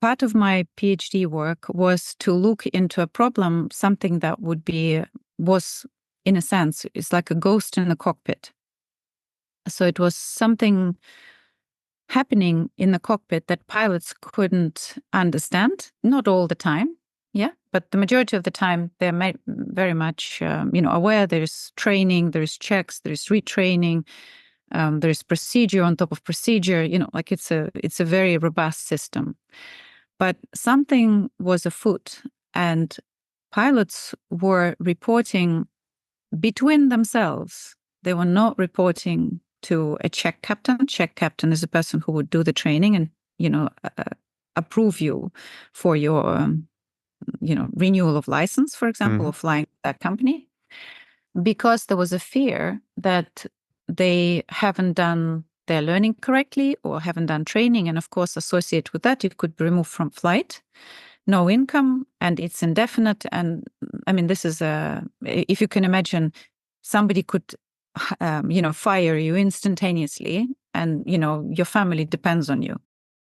part of my PhD work was to look into a problem, something that was, in a sense, it's like a ghost in the cockpit. So it was something happening in the cockpit that pilots couldn't understand, not all the time, yeah, but the majority of the time they're very much, aware. There's training, there's checks, there's retraining, there's procedure on top of procedure. Like it's a very robust system. But something was afoot, and pilots were reporting between themselves. They were not reporting to a check captain. Check captain is a person who would do the training and, approve you for your, renewal of license, for example, of flying that company, because there was a fear that they haven't done their learning correctly or haven't done training. And of course, associated with that, you could be removed from flight, no income, and it's indefinite. And I mean, this is if you can imagine, somebody could, fire you instantaneously, and, your family depends on you.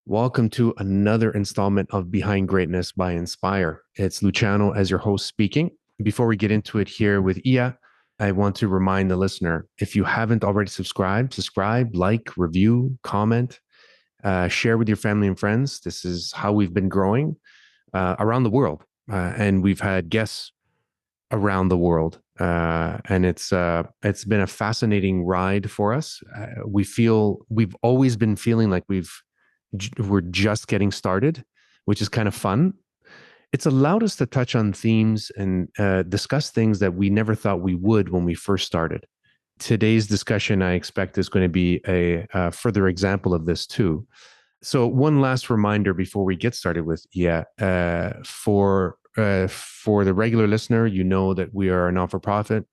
Welcome to another installment of Behind Greatness by Inspire. It's Luciano as your host speaking. Before we get into it here with Iya, I want to remind the listener, if you haven't already subscribed, like, review, comment, share with your family and friends. This is how we've been growing around the world. And we've had guests around the world. And it's been a fascinating ride for us. We've always been feeling like we're just getting started, which is kind of fun. It's allowed us to touch on themes and discuss things that we never thought we would when we first started. Today's discussion, I expect, is going to be a further example of this too. So one last reminder before we get started with for the regular listener, you know that we are a not-for-profit.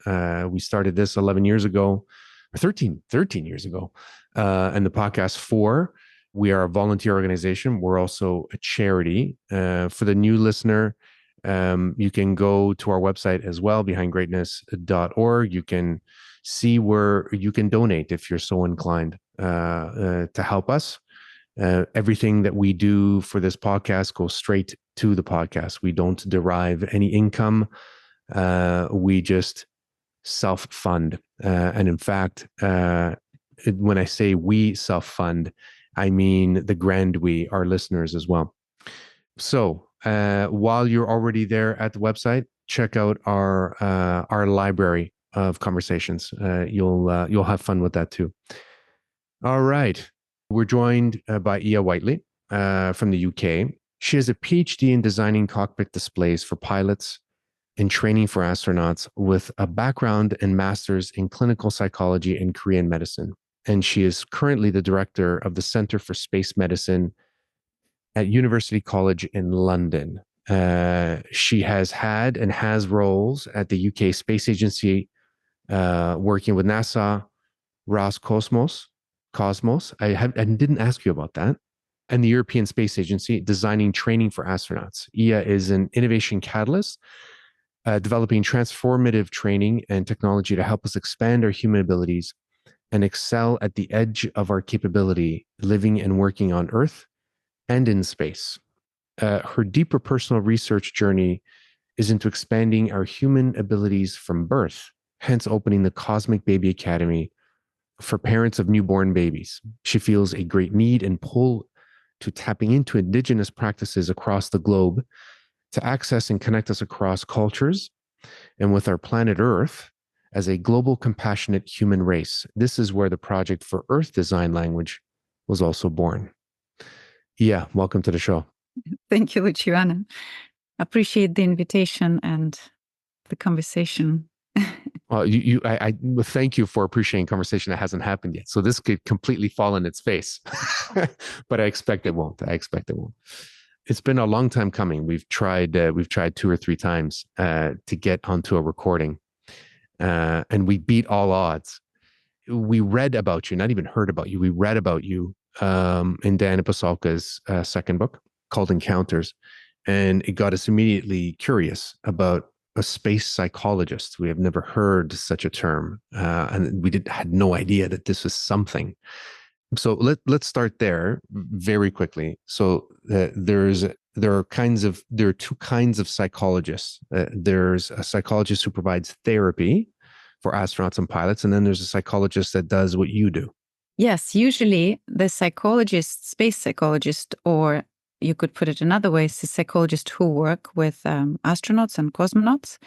We started this 11 years ago, or 13 years ago, and the podcast 4. We are a volunteer organization. We're also a charity. For the new listener, you can go to our website as well, behindgreatness.org. You can see where you can donate if you're so inclined to help us. Everything that we do for this podcast goes straight to the podcast. We don't derive any income. We just self-fund. And in fact, when I say we self-fund, I mean the grand we, our listeners as well. So while you're already there at the website, check out our library of conversations. You'll have fun with that too. All right. We're joined by Iya Whiteley from the UK. She has a PhD in designing cockpit displays for pilots and training for astronauts, with a background and master's in clinical psychology and Korean medicine. And she is currently the director of the Center for Space Medicine at University College in London. She has had and has roles at the UK Space Agency, working with NASA, Roscosmos. I didn't ask you about that. And the European Space Agency, designing training for astronauts. Iya is an innovation catalyst, developing transformative training and technology to help us expand our human abilities and excel at the edge of our capability, living and working on Earth and in space. Her deeper personal research journey is into expanding our human abilities from birth, hence opening the Cosmic Baby Academy for parents of newborn babies. She feels a great need and pull to tapping into indigenous practices across the globe to access and connect us across cultures and with our planet Earth as a global compassionate human race. This is where the project for Earth Design Language was also born. Yeah, welcome to the show. Thank you, Luciano. Appreciate the invitation and the conversation. Well, I thank you for appreciating conversation that hasn't happened yet. So this could completely fall on its face, but I expect it won't. It's been a long time coming. We've tried 2 or 3 times to get onto a recording, and we beat all odds. We read about you, not even heard about you. We read about you in Diana Pasulka's second book called Encounters, and it got us immediately curious about a space psychologist. We have never heard such a term, and we had no idea that this was something. So let's start there very quickly. So there are two kinds of psychologists. There's a psychologist who provides therapy for astronauts and pilots, and then there's a psychologist that does what you do. Yes, usually the psychologist, space psychologist, or you could put it another way, is the psychologists who work with astronauts and cosmonauts.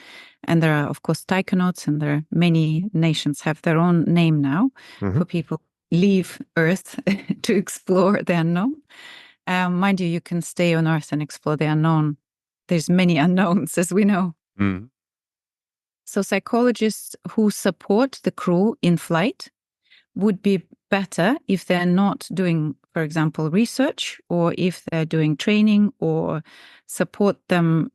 And there are, of course, taikonauts, and there are many nations have their own name now Mm-hmm. for people leave Earth to explore the unknown. Mind you, you can stay on Earth and explore the unknown. There's many unknowns, as we know. Mm. So psychologists who support the crew in flight would be better if they're not doing, for example, research, or if they're doing training or support them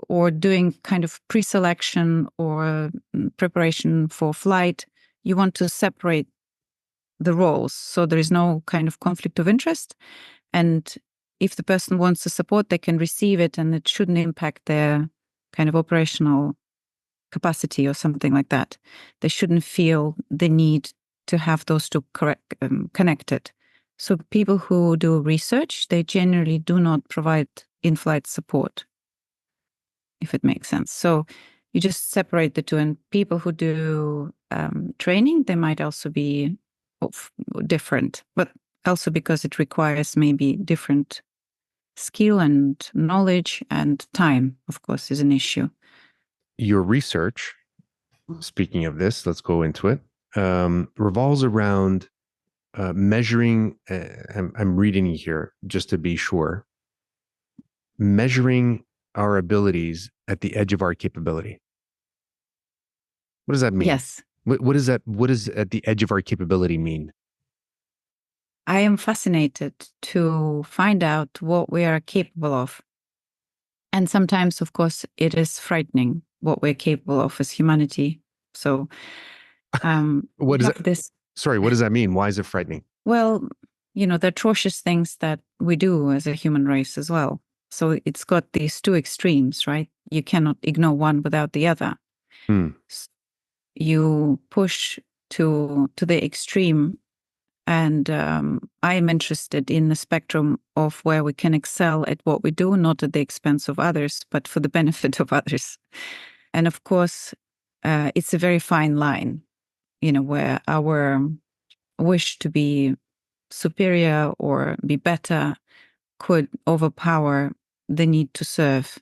or doing kind of pre-selection or preparation for flight. You want to separate the roles so there is no kind of conflict of interest. And if the person wants the support, they can receive it, and it shouldn't impact their kind of operational capacity or something like that. They shouldn't feel the need to have those two connected. So people who do research, they generally do not provide in-flight support, if it makes sense. So you just separate the two. And people who do training, they might also be different, but also because it requires maybe different skill and knowledge, and time, of course, is an issue. Your research, speaking of this, let's go into it, revolves around measuring, I'm reading here just to be sure, measuring our abilities at the edge of our capability. What does that mean? Yes. What does at the edge of our capability mean? I am fascinated to find out what we are capable of. And sometimes, of course, it is frightening what we're capable of as humanity. So, what is that? This? Sorry, what does that mean? Why is it frightening? Well, the atrocious things that we do as a human race as well. So it's got these two extremes, right? You cannot ignore one without the other. Hmm. You push to the extreme. And I am interested in the spectrum of where we can excel at what we do, not at the expense of others, but for the benefit of others. And of course, it's a very fine line, where our wish to be superior or be better could overpower the need to serve,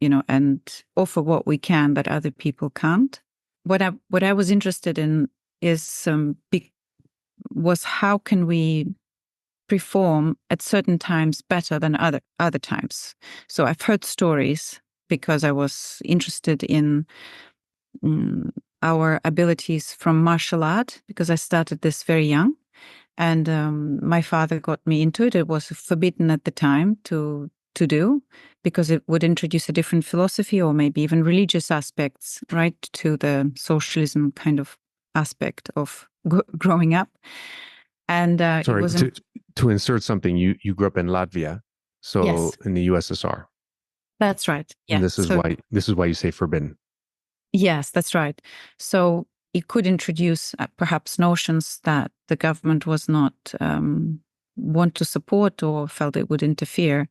and offer what we can that other people can't. What I was interested in is was how can we perform at certain times better than other times. So I've heard stories because I was interested in our abilities from martial art, because I started this very young, and my father got me into it. It was forbidden at the time to do, because it would introduce a different philosophy or maybe even religious aspects, right, to the socialism kind of aspect of growing up. And Sorry, it was to insert something. You grew up in Latvia, so yes, in the USSR. that's right. And Yeah. this is why you say forbidden. Yes, that's right. So it could introduce perhaps notions that the government was not want to support or felt it would interfere.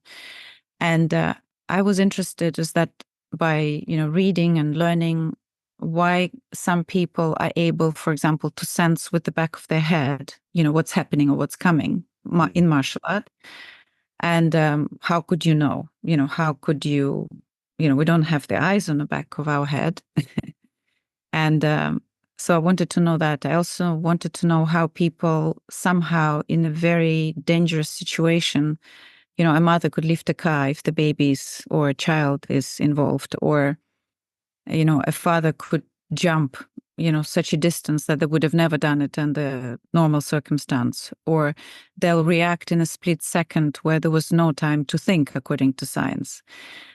And I was interested is that by reading and learning why some people are able, for example, to sense with the back of their head, what's happening or what's coming in martial art. And how could you know? How could you? We don't have the eyes on the back of our head. And so I wanted to know that. I also wanted to know how people somehow in a very dangerous situation, a mother could lift a car if the baby's or a child is involved, or, a father could jump, such a distance that they would have never done it under normal circumstance, or they'll react in a split second where there was no time to think according to science.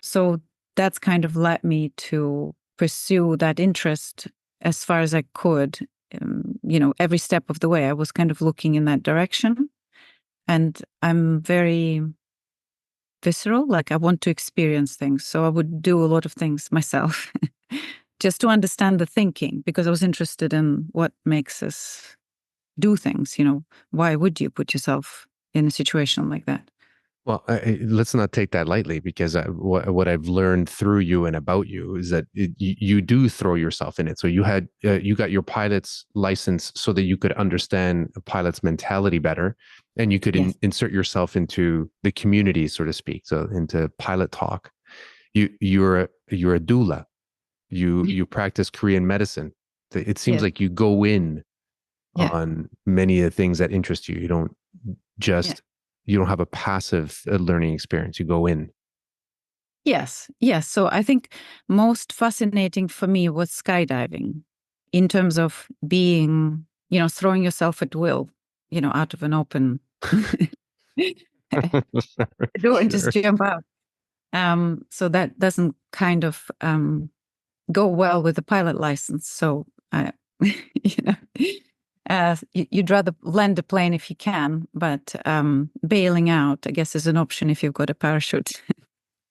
So that's kind of led me to pursue that interest as far as I could. Every step of the way, I was kind of looking in that direction. And I'm very visceral, like I want to experience things. So I would do a lot of things myself just to understand the thinking, because I was interested in what makes us do things. Why would you put yourself in a situation like that? Well, let's not take that lightly, because what I've learned through you and about you is that you do throw yourself in it. So you got your pilot's license so that you could understand a pilot's mentality better, and you could Yes. insert yourself into the community, so to speak, so into pilot talk. You're a doula. You practice Korean medicine. It seems Yes. like you go in Yeah. on many of the things that interest you. You don't Yeah. just you don't have a passive learning experience. You go in. Yes. Yes. So I think most fascinating for me was skydiving in terms of being, throwing yourself at will, out of an open door and just Sure. jump out. So that doesn't kind of go well with the pilot license. So, you'd rather land the plane if you can, but bailing out, I guess, is an option if you've got a parachute.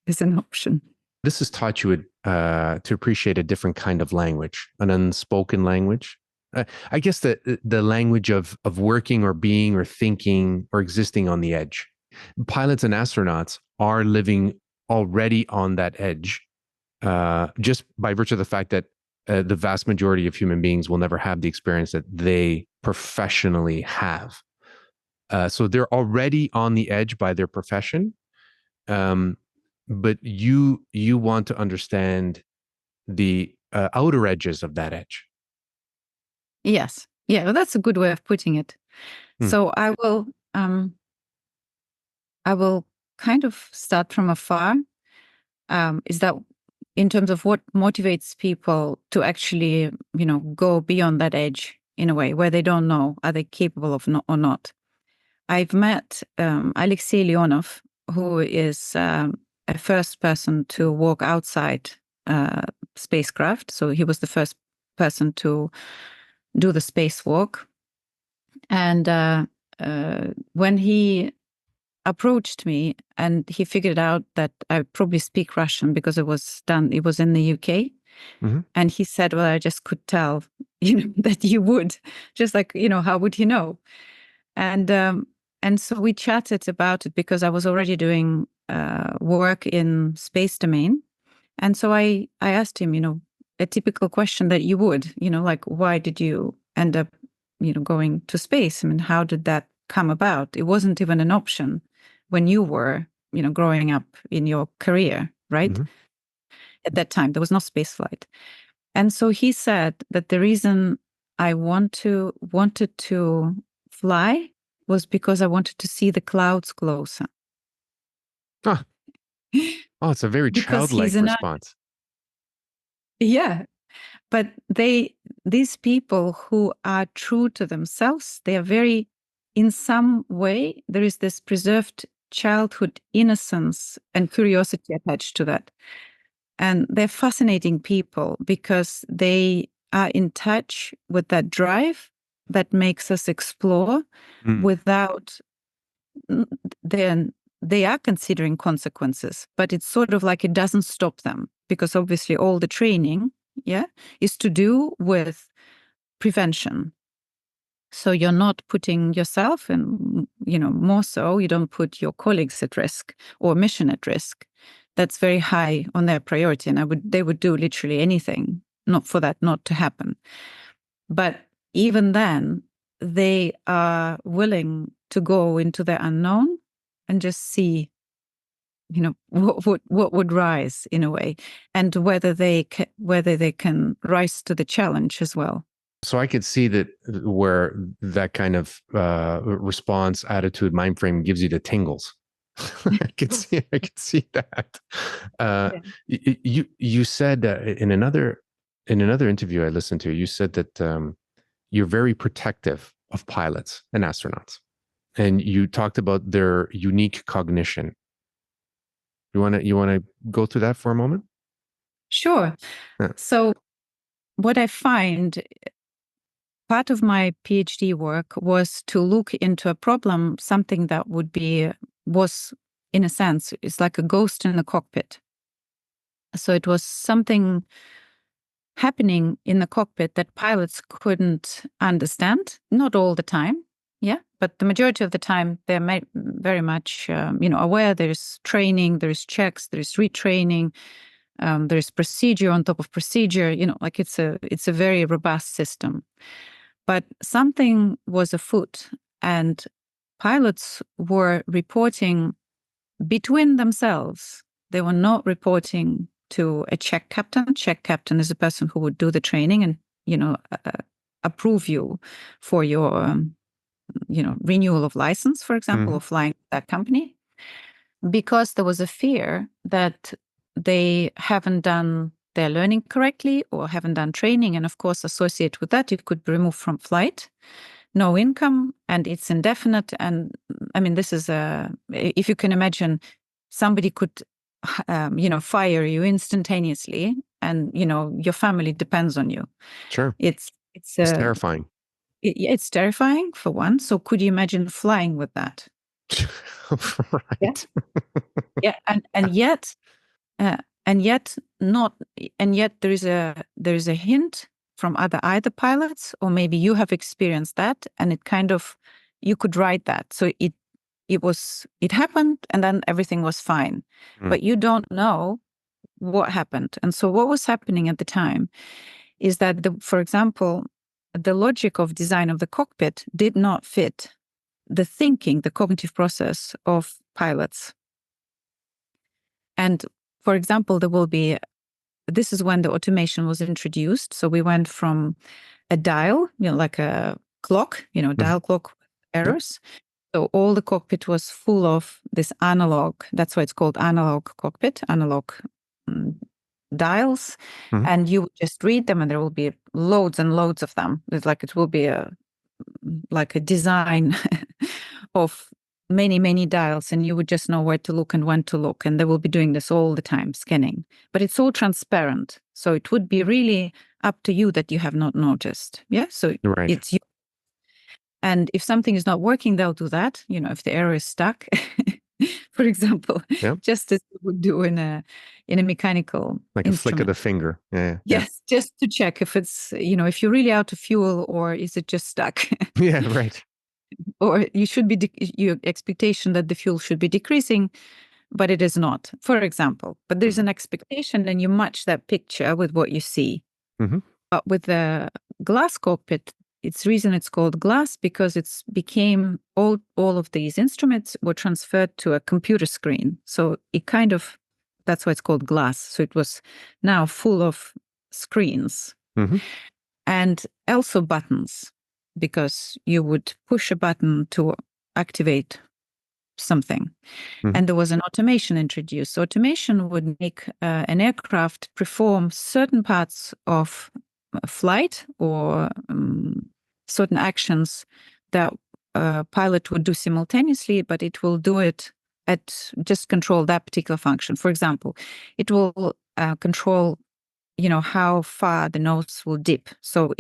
Is an option. This has taught you to appreciate a different kind of language, an unspoken language. I guess the language of working or being or thinking or existing on the edge. Pilots and astronauts are living already on that edge, just by virtue of the fact that the vast majority of human beings will never have the experience that they professionally have. So they're already on the edge by their profession. Um, but you want to understand the outer edges of that edge. Yes. Yeah, well, that's a good way of putting it. Hmm. So I will kind of start from afar. Is that in terms of what motivates people to actually, go beyond that edge in a way where they don't know, are they capable of or not? I've met Alexei Leonov, who is a first person to walk outside spacecraft. So he was the first person to do the spacewalk. And when he approached me and he figured out that I probably speak Russian because it was in the UK. Mm-hmm. And he said, well, I just could tell, that you would. Just like, how would he know? And so we chatted about it because I was already doing work in space domain. And so I asked him, a typical question that you would, like, why did you end up, going to space? I mean, how did that come about? It wasn't even an option when you were, growing up in your career, right? Mm-hmm. At that time, there was no space flight. And so he said that the reason I wanted to fly was because I wanted to see the clouds closer. Ah, oh, it's a very Because he's childlike an response. yeah, but these people who are true to themselves, they are very, in some way, there is this preserved childhood innocence and curiosity attached to that. And they're fascinating people because they are in touch with that drive that makes us explore Mm. without then they are considering consequences, but it's sort of like it doesn't stop them because obviously all the training, is to do with prevention. So you're not putting yourself and, more so, you don't put your colleagues at risk or mission at risk. That's very high on their priority. And they would do literally anything not for that not to happen. But even then, they are willing to go into the unknown and just see, what would rise in a way, and whether they can rise to the challenge as well. So I could see that where that kind of response, attitude, mind frame gives you the tingles. I could see that. Yeah. You said in another interview I listened to, you said that you're very protective of pilots and astronauts, and you talked about their unique cognition. You want to go through that for a moment? Sure. Yeah. So what I find, part of my PhD work was to look into a problem, something that was, in a sense, it's like a ghost in the cockpit. So it was something happening in the cockpit that pilots couldn't understand, not all the time, yeah, but the majority of the time they're very much, aware. There's training, there's checks, there's retraining, there's procedure on top of procedure, like it's a very robust system. But something was afoot, and pilots were reporting between themselves. They were not reporting to a check captain. Check captain is a person who would do the training and, approve you for your, renewal of license, for example, or flying that company, because there was a fear that they haven't done their learning correctly or haven't done training. And of course, associated with that, you could be removed from flight, no income, and it's indefinite. And I mean, this is if you can imagine, somebody could, fire you instantaneously, and, your family depends on you. Sure. It's terrifying. It's terrifying, for one. So could you imagine flying with that? Right. Yeah. And yet there is a hint from either pilots, or maybe you have experienced that, and it kind of, you could write that. So it happened, and then everything was fine, but you don't know what happened. And so what was happening at the time is that, for example, the logic of design of the cockpit did not fit the thinking, the cognitive process of pilots. And for example, this is when the automation was introduced. So we went from a dial, like a clock, dial clock errors. Yep. So all the cockpit was full of this analog, that's why it's called analog cockpit, analog dials. And you just read them, and there will be loads and loads of them. It will be like a design of many, many dials, and you would just know where to look and when to look. And they will be doing this all the time, scanning. But it's all transparent. So it would be really up to you that you have not noticed. Yeah. So right. It's you. And if something is not working, they'll do that. If the error is stuck, for example, just as you would do in a mechanical like instrument. A flick of the finger. Yeah. Yes, just to check if it's, if you're really out of fuel, or is it just stuck? Yeah, right. Or you should be your expectation that the fuel should be decreasing, but it is not, for example. But there's an expectation, and you match that picture with what you see. But with the glass cockpit, it's reason it's called glass, because it's became all of these instruments were transferred to a computer screen. So it kind of, that's why it's called glass. So it was now full of screens and also buttons, because you would push a button to activate something. And there was an automation introduced. So automation would make an aircraft perform certain parts of flight, or certain actions that a pilot would do simultaneously, but it will do it at just control that particular function. For example, it will control, how far the nose will dip. So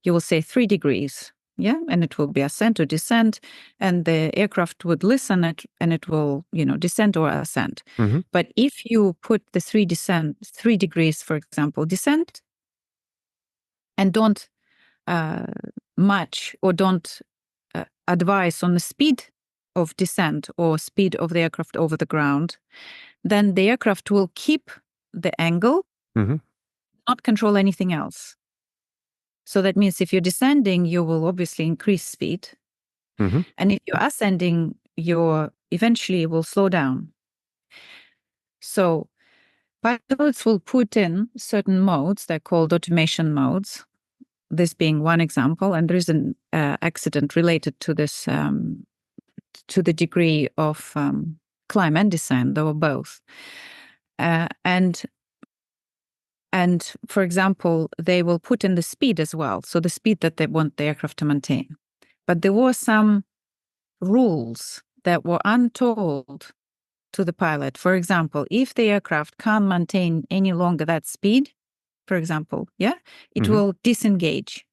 you will say 3 degrees, yeah, and it will be ascent or descent, and the aircraft would listen and it will, descend or ascend. But if you put the 3 degrees, for example, descent, and don't match or don't advise on the speed of descent or speed of the aircraft over the ground, then the aircraft will keep the angle, not control anything else. So that means if you're descending, you will obviously increase speed. And if you're ascending, eventually will slow down. So pilots will put in certain modes, they're called automation modes, this being one example. And there is an accident related to this, to the degree of climb and descent, or both. And for example, they will put in the speed as well. So the speed that they want the aircraft to maintain. But there were some rules that were untold to the pilot. For example, if the aircraft can't maintain any longer that speed, for example, it will disengage.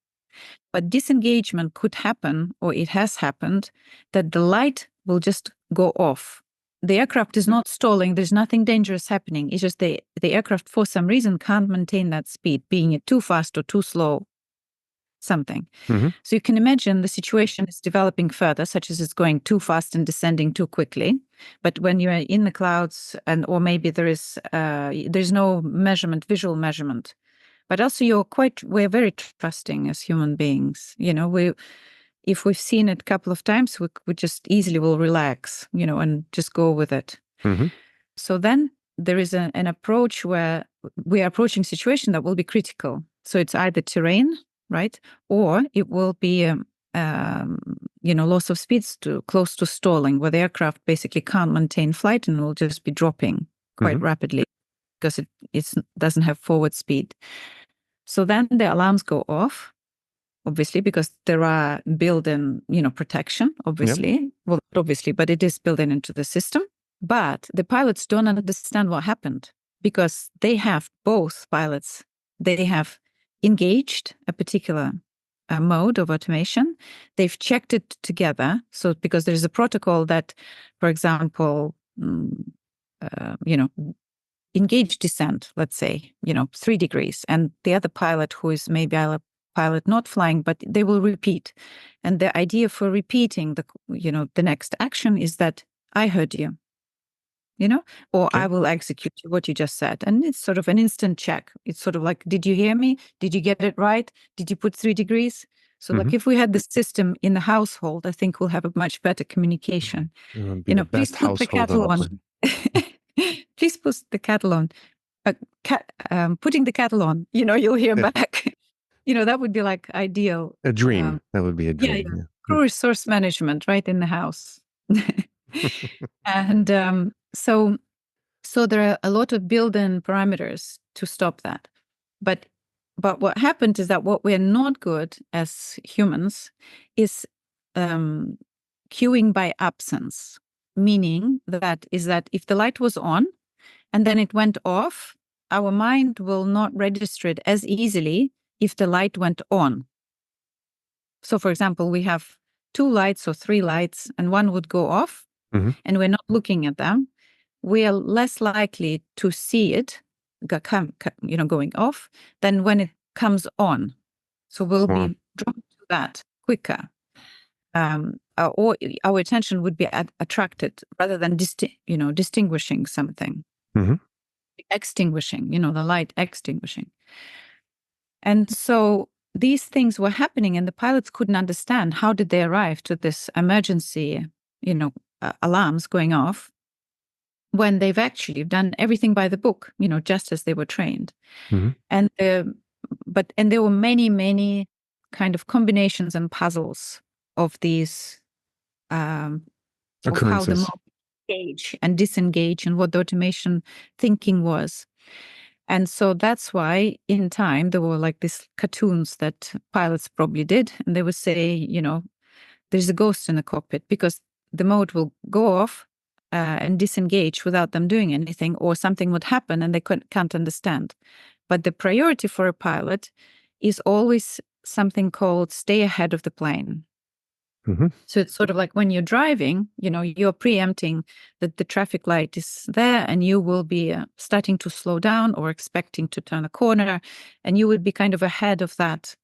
But disengagement could happen, or it has happened, that the light will just go off. the aircraft is not stalling. There's nothing dangerous happening. It's just the aircraft, for some reason, can't maintain that speed, being it too fast or too slow, something. Mm-hmm. So you can imagine the situation is developing further, such as it's going too fast and descending too quickly. But when you're in the clouds, or maybe there's no measurement, visual measurement. But also we're very trusting as human beings. If we've seen it a couple of times, we just easily will relax, and just go with it. Mm-hmm. So then there is an approach where we are approaching a situation that will be critical. So it's either terrain, right? Or it will be, loss of speeds close to stalling, where the aircraft basically can't maintain flight and will just be dropping quite rapidly because it doesn't have forward speed. So then the alarms go off, obviously, because there are built-in, protection, obviously. Yep. Well, not obviously, but it is built into the system. But the pilots don't understand what happened because both pilots, they have engaged a particular mode of automation. They've checked it together. So because there's a protocol that, for example, engage descent, let's say, 3 degrees. And the other pilot, who is maybe a pilot not flying, but they will repeat. And the idea for repeating the next action is that I heard you, or okay. I will execute what you just said. And it's sort of an instant check. It's sort of like, did you hear me? Did you get it right? Did you put 3 degrees? So like if we had the system in the household, I think we'll have a much better communication. Please put the kettle on. Please put the kettle on. Putting the kettle on, you'll hear back. That would be like ideal. A dream. That would be a dream. Yeah. True resource management right in the house. And so there are a lot of built-in parameters to stop that. But what happened is that what we're not good as humans is cueing by absence, meaning that if the light was on and then it went off, our mind will not register it as easily if the light went on. So, for example, we have 2 lights or 3 lights, and one would go off, and we're not looking at them. We are less likely to see it going off than when it comes on. So we'll be drawn to that quicker. Or our attention would be attracted rather than distinguishing something. Extinguishing, the light extinguishing. And so these things were happening and the pilots couldn't understand how did they arrive to this emergency, alarms going off when they've actually done everything by the book, just as they were trained. And there were many, many kind of combinations and puzzles of these of how the mob engage and disengage and what the automation thinking was. And so that's why in time there were like these cartoons that pilots probably did, and they would say, there's a ghost in the cockpit, because the mode will go off and disengage without them doing anything, or something would happen and they can't understand. But the priority for a pilot is always something called stay ahead of the plane. So it's sort of like when you're driving, you're preempting that the traffic light is there and you will be starting to slow down or expecting to turn a corner, and you would be kind of ahead of that,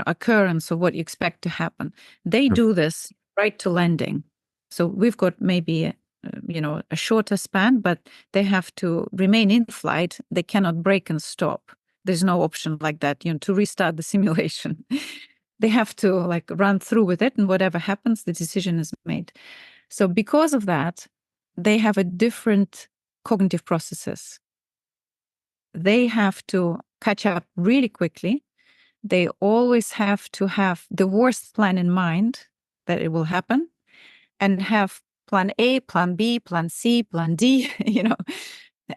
occurrence of what you expect to happen. They do this right to landing. So we've got maybe, a shorter span, but they have to remain in flight. They cannot brake and stop. There's no option like that, to restart the simulation. They have to like run through with it, and whatever happens, the decision is made. So because of that, they have a different cognitive processes. They have to catch up really quickly. They always have to have the worst plan in mind that it will happen, and have plan A, plan B, plan C, plan D,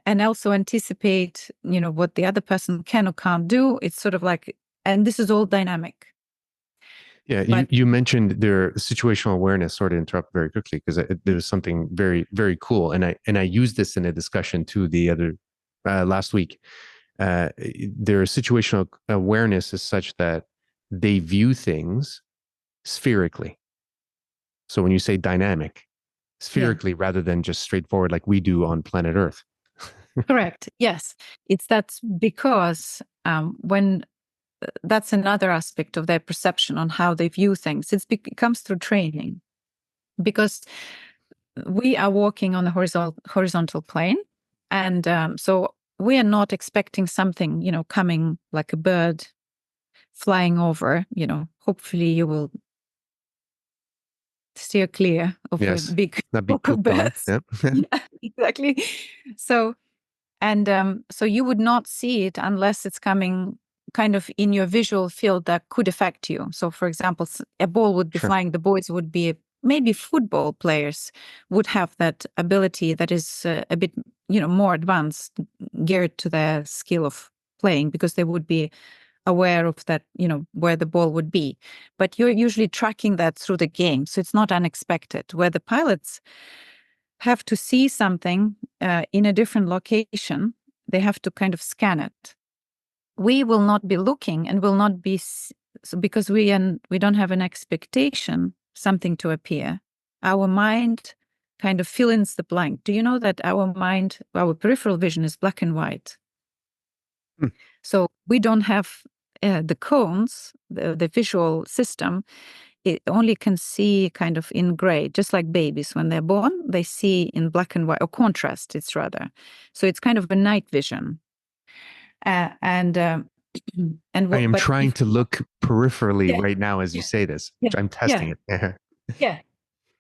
and also anticipate, what the other person can or can't do. It's sort of like, and this is all dynamic. Yeah, you mentioned their situational awareness. Sort of interrupt very quickly because there was something very, very cool, and I used this in a discussion too the other last week. Their situational awareness is such that they view things spherically. So when you say dynamic, spherically rather than just straightforward like we do on planet Earth. Correct. Yes. That's because when that's another aspect of their perception on how they view things. It comes through training, because we are walking on the horizontal plane. And so we are not expecting something, coming like a bird flying over. Hopefully you will steer clear of a big not be flock of pooped on. birds. Yep. Yeah, exactly. So, and so you would not see it unless it's coming kind of in your visual field that could affect you. So, for example, a ball would be flying, the boys would be, maybe football players would have that ability that is a bit, more advanced, geared to their skill of playing, because they would be aware of that, where the ball would be. But you're usually tracking that through the game. So it's not unexpected. Where the pilots have to see something in a different location, they have to kind of scan it. We will not be looking and will not be, so because we don't have an expectation something to appear. Our mind kind of fill in the blank. Do you know that our peripheral vision is black and white? So we don't have the cones, the visual system. It only can see kind of in gray, just like babies. When they're born, they see in black and white, or contrast, it's rather. So it's kind of a night vision. And I am trying to look peripherally right now as you say this. I'm testing it. Yeah.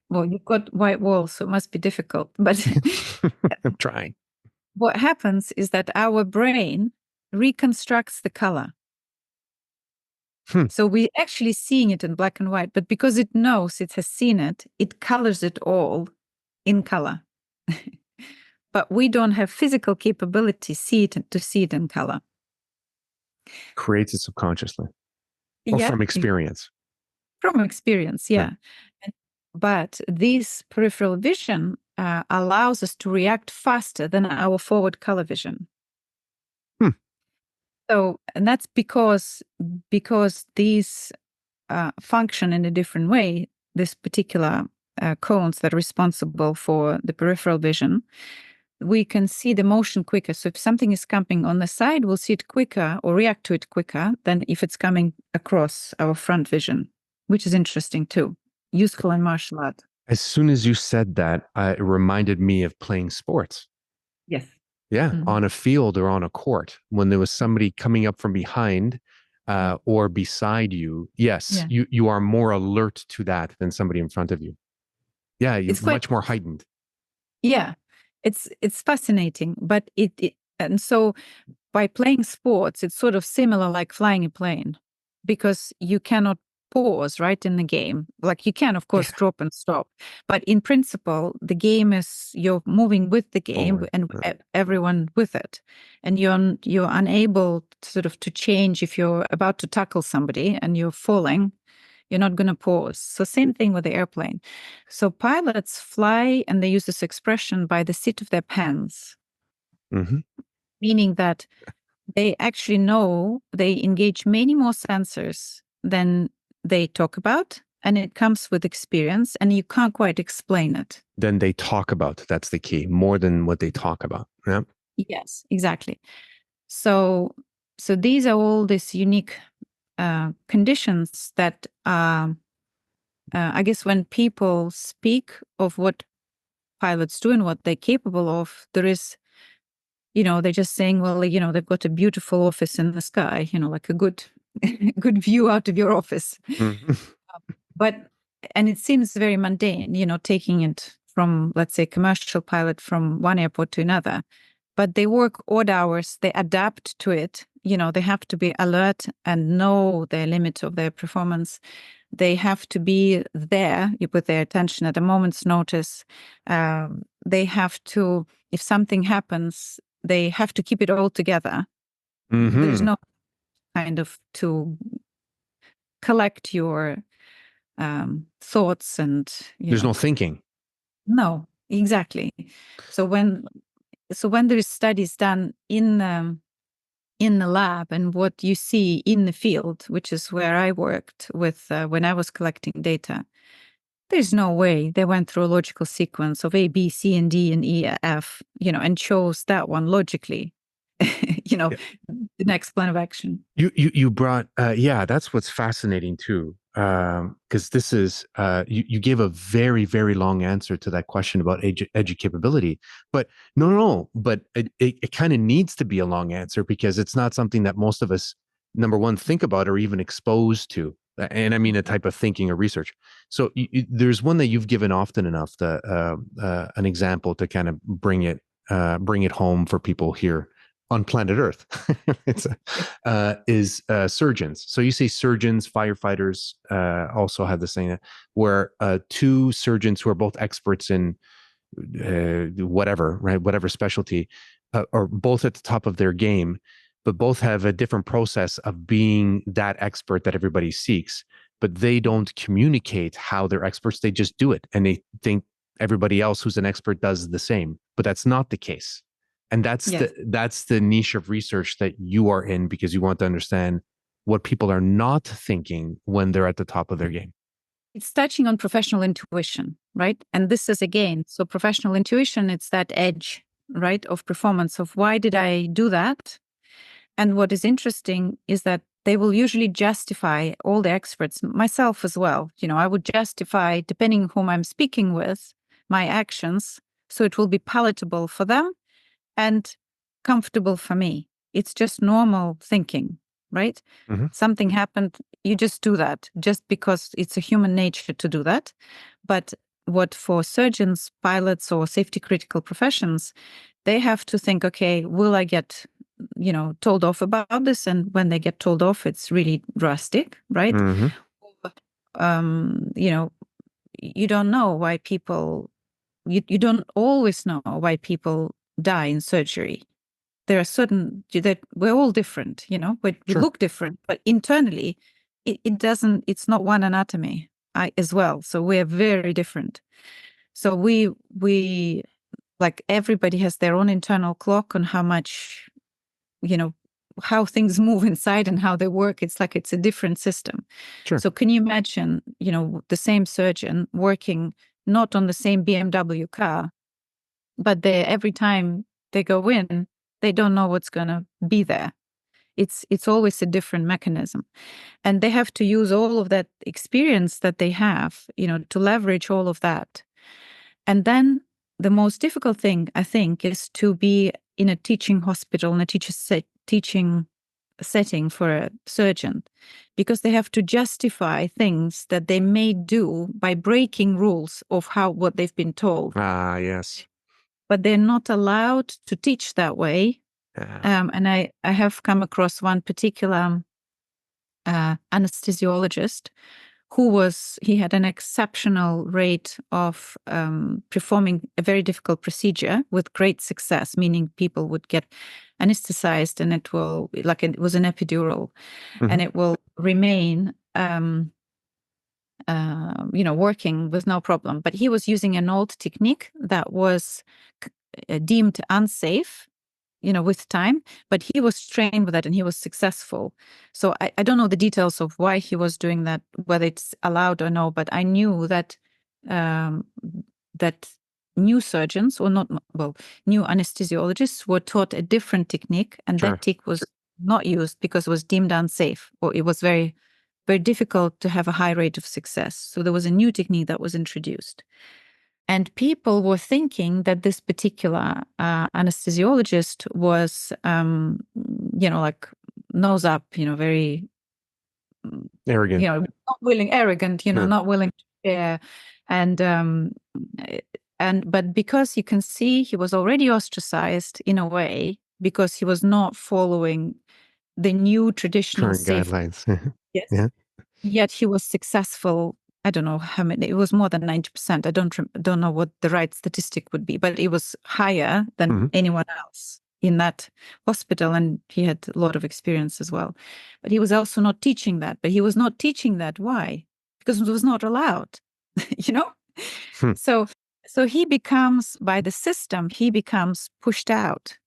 Well, you've got white walls, so it must be difficult. But I'm trying. What happens is that our brain reconstructs the color. So we're actually seeing it in black and white, but because it knows it has seen it, it colors it all in color. But we don't have physical capability to see it in color. Creates it subconsciously, or from experience. From experience, yeah. But this peripheral vision allows us to react faster than our forward color vision. So, and that's because these function in a different way. This particular cones that are responsible for the peripheral vision, we can see the motion quicker. So if something is coming on the side, we'll see it quicker or react to it quicker than if it's coming across our front vision, which is interesting too. Useful in martial art. As soon as you said that, it reminded me of playing sports. Yes. Yeah, on a field or on a court, when there was somebody coming up from behind or beside you, yes, you are more alert to that than somebody in front of you. Yeah, you're much more heightened. Yeah, it's fascinating, but and so by playing sports, it's sort of similar like flying a plane, because you cannot pause right in the game. Like you can, of course, drop and stop, but in principle, the game is you're moving with the game and everyone with it, and you're unable sort of to change if you're about to tackle somebody and you're falling. You're not going to pause. So same thing with the airplane. So pilots fly, and they use this expression, by the seat of their pants, meaning that they actually know they engage many more sensors than they talk about, and it comes with experience, and you can't quite explain it. Then they talk about, that's the key, more than what they talk about. Yeah. Yes, exactly. So these are all these unique conditions that I guess when people speak of what pilots do and what they're capable of, there is, they're just saying, well, they've got a beautiful office in the sky, like a good good view out of your office. And it seems very mundane, taking it from, let's say, commercial pilot from one airport to another. But they work odd hours, they adapt to it. They have to be alert and know the limit of their performance. They have to be there with their attention at a moment's notice. They have to, if something happens, they have to keep it all together. There's no kind of to collect your thoughts and there's no thinking. No, exactly. So when there is studies done in the lab, and what you see in the field, which is where I worked with when I was collecting data, there's no way they went through a logical sequence of A, B, C, and D, and E, F, and chose that one logically, Yeah. the next plan of action. You brought yeah, that's what's fascinating too. Because this is you gave a very, very long answer to that question about educability. But no, but it kind of needs to be a long answer because it's not something that most of us, number one, think about or even exposed to. And I mean a type of thinking or research. So there's one that you've given often enough, an example to kind of bring it home for people here on planet Earth. It's is surgeons. So you say surgeons, firefighters also have the same, where two surgeons who are both experts in whatever, right, whatever specialty, are both at the top of their game, but both have a different process of being that expert that everybody seeks. But they don't communicate how they're experts; they just do it, and they think everybody else who's an expert does the same. But that's not the case. And Yes. that's the niche of research that you are in because you want to understand what people are not thinking when they're at the top of their game. It's touching on professional intuition, right? And this is again, so professional intuition, it's that edge, right, of performance of why did I do that? And what is interesting is that they will usually justify, all the experts, myself as well. I would justify, depending whom I'm speaking with, my actions. So it will be palatable for them and comfortable for me. It's just normal thinking, right? Mm-hmm. Something happened, you just do that just because it's a human nature to do that. But what for surgeons, pilots, or safety critical professions, they have to think, okay, will I get, told off about this? And when they get told off, it's really drastic, right? Mm-hmm. You know, you don't know why people, you don't always know why people die in surgery. There are certain that we're all different, but we Sure. look different, but internally it doesn't, it's not one anatomy as well. So we're very different. So we like everybody has their own internal clock on how much, you know, how things move inside and how they work. It's like it's a different system. Sure. So can you imagine, the same surgeon working not on the same BMW car, but they every time they go in, they don't know what's going to be there. It's always a different mechanism, and they have to use all of that experience that they have, to leverage all of that. And then the most difficult thing, I think, is to be in a teaching hospital, in a teaching setting for a surgeon, because they have to justify things that they may do by breaking rules of what they've been told. Ah, yes. But they're not allowed to teach that way. And I have come across one particular anesthesiologist he had an exceptional rate of performing a very difficult procedure with great success, meaning people would get anesthetized and it was an epidural, Mm-hmm. and it will remain, working with no problem. But he was using an old technique that was deemed unsafe, with time, but he was trained with that and he was successful. So I don't know the details of why he was doing that, whether it's allowed or no, but I knew that that new surgeons, or not, well, new anesthesiologists were taught a different technique, and Sure. that technique was not used because it was deemed unsafe, or it was very, very difficult to have a high rate of success. So there was a new technique that was introduced. And people were thinking that this particular anesthesiologist was, like nose up, very, Arrogant. not willing, arrogant, Yeah. not willing to share. But because you can see he was already ostracized in a way because he was not following the new traditional Current safe. guidelines. Yes. Yeah. Yet he was successful. I don't know how many. It was more than 90%. I don't know what the right statistic would be, but it was higher than Mm-hmm. anyone else in that hospital, and he had a lot of experience as well. But he was also not teaching that. But he was not teaching that. Why? Because it was not allowed. you know. Hmm. So he becomes, by the system, he becomes pushed out,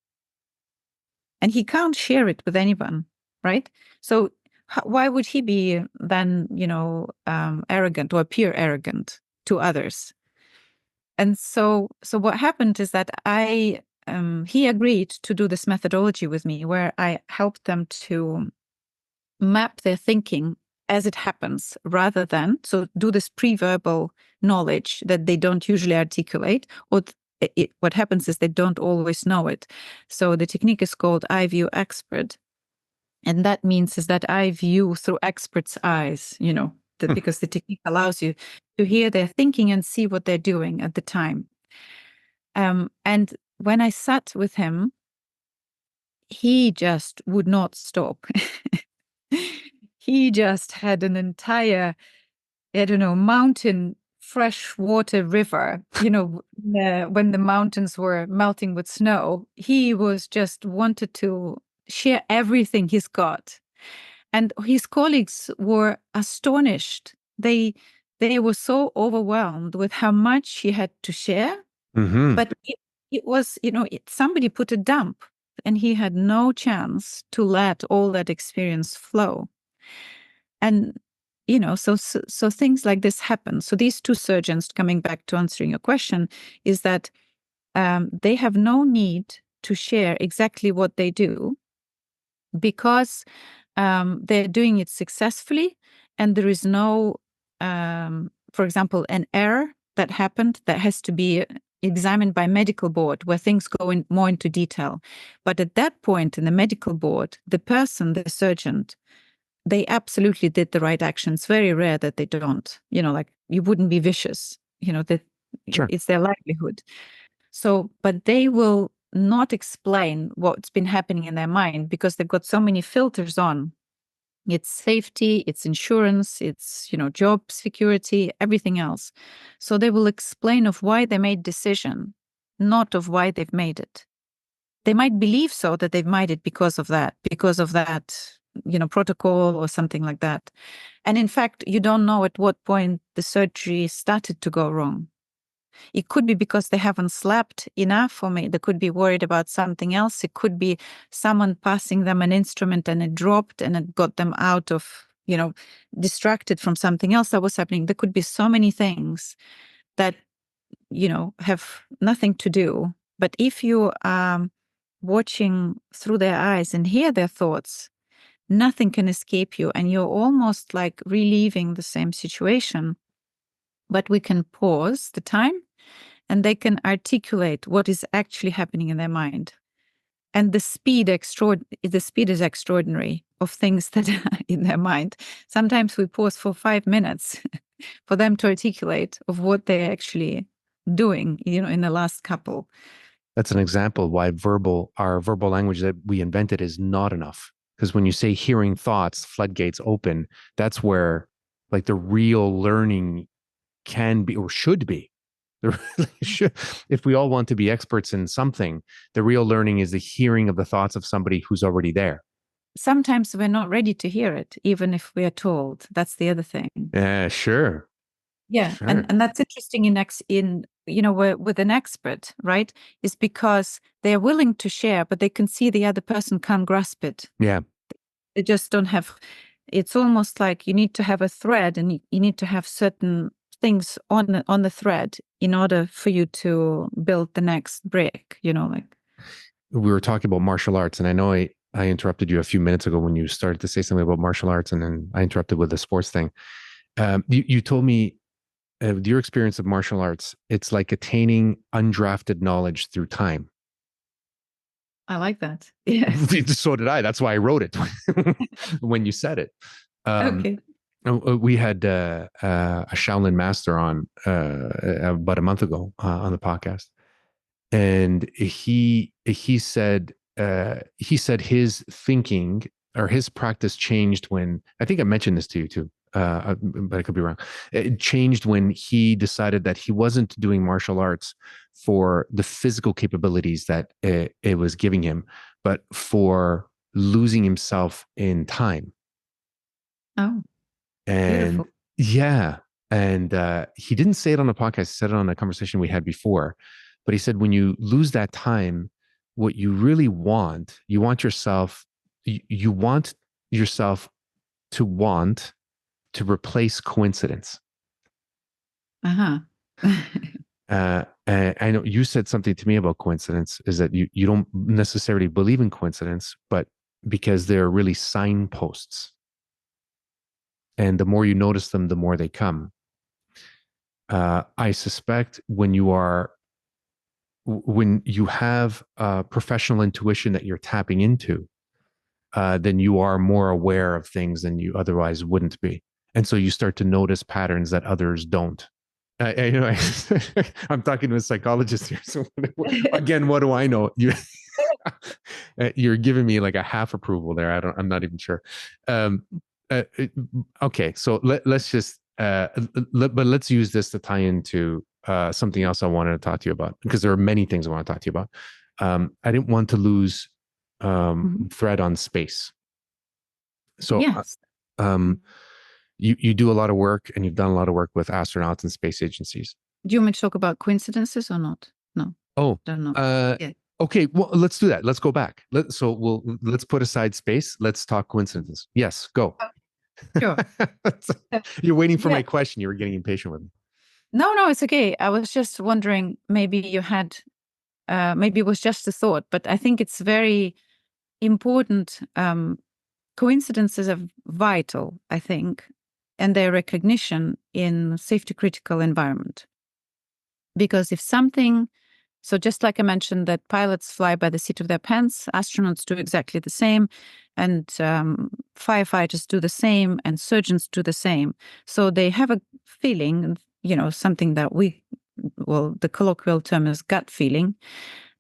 and he can't share it with anyone, right? So why would he be then, arrogant or appear arrogant to others. And so what happened is that he agreed to do this methodology with me, where I helped them to map their thinking as it happens, rather than do this pre-verbal knowledge that they don't usually articulate, or what happens is they don't always know it. So the technique is called I view expert, and that means is that I view through experts' eyes, because the technique allows you to hear their thinking and see what they're doing at the time. And when I sat with him, he just would not stop. He just had an entire, I don't know, mountain freshwater river, when the mountains were melting with snow. He was just wanted to share everything he's got. And his colleagues were astonished. They were so overwhelmed with how much he had to share. Mm-hmm. But it was, somebody put a dump, and he had no chance to let all that experience flow. And, so things like this happen. So these two surgeons, coming back to answering your question, is that they have no need to share exactly what they do, because they're doing it successfully, and there is no, for example, an error that happened that has to be examined by medical board, where things go more into detail. But at that point in the medical board, the surgeon, they absolutely did the right action. It's very rare that they don't, like you wouldn't be vicious, that Sure. It's their livelihood. So, but they will not explain what's been happening in their mind, because they've got so many filters on. It's safety, it's insurance, it's, job security, everything else. So they will explain of why they made decision, not of why they've made it. They might believe so that they've made it because of that, protocol or something like that. And in fact, you don't know at what point the surgery started to go wrong. It could be because they haven't slept enough, or they could be worried about something else. It could be someone passing them an instrument and it dropped and it got them out of, distracted from something else that was happening. There could be so many things that, have nothing to do. But if you are watching through their eyes and hear their thoughts, nothing can escape you, and you're almost like reliving the same situation. But we can pause the time, and they can articulate what is actually happening in their mind. And the speed is extraordinary of things that are in their mind. Sometimes we pause for 5 minutes for them to articulate of what they're actually doing, in the last couple. That's an example why our verbal language that we invented is not enough. Because when you say hearing thoughts, floodgates open, that's where like the real learning can be or should be. If we all want to be experts in something, the real learning is the hearing of the thoughts of somebody who's already there. Sometimes we're not ready to hear it, even if we are told. That's the other thing. Yeah, sure. Yeah, Sure. and that's interesting with an expert, right? Is because they're willing to share, but they can see the other person can't grasp it. Yeah. They just don't have. It's almost like you need to have a thread, and you need to have certain things on the thread in order for you to build the next brick. Like we were talking about martial arts, and I know I interrupted you a few minutes ago when you started to say something about martial arts, and then I interrupted with the sports thing. You told me your experience of martial arts, it's like attaining undrafted knowledge through time. I like that. Yes. So did I. That's why I wrote it when you said it. Okay. We had a Shaolin master on about a month ago on the podcast, and he said his thinking or his practice changed when, I think I mentioned this to you too, but I could be wrong. It changed when he decided that he wasn't doing martial arts for the physical capabilities that it was giving him, but for losing himself in time. Oh, And beautiful. yeah, and he didn't say it on the podcast. He said it on a conversation we had before, but he said when you lose that time, what you really want, you want yourself to replace coincidence. Uh-huh. I know you said something to me about coincidence, is that you don't necessarily believe in coincidence, but because they're really signposts. And the more you notice them, the more they come. I suspect when you have professional intuition that you're tapping into, then you are more aware of things than you otherwise wouldn't be. And so you start to notice patterns that others don't. I'm talking to a psychologist here. So again, what do I know? You're giving me like a half approval there. I'm not even sure. Um, okay, so let's just, but let's use this to tie into something else I wanted to talk to you about, because there are many things I want to talk to you about. I didn't want to lose thread on space. So, Yes. you do a lot of work, and you've done a lot of work with astronauts and space agencies. Do you want me to talk about coincidences or not? No. Oh, Don't know. Yeah. okay. Well, let's do that. Let's go back. Let's put aside space. Let's talk coincidences. Yes, go. Sure. You're waiting for Yeah. my question. You were getting impatient with me. No, it's okay. I was just wondering, maybe you had, maybe it was just a thought, but I think it's very important. Coincidences are vital, I think, and their recognition in safety critical environment. Because if something, so just like I mentioned that pilots fly by the seat of their pants, astronauts do exactly the same, and firefighters do the same, and surgeons do the same. So they have a feeling, something that the colloquial term is gut feeling,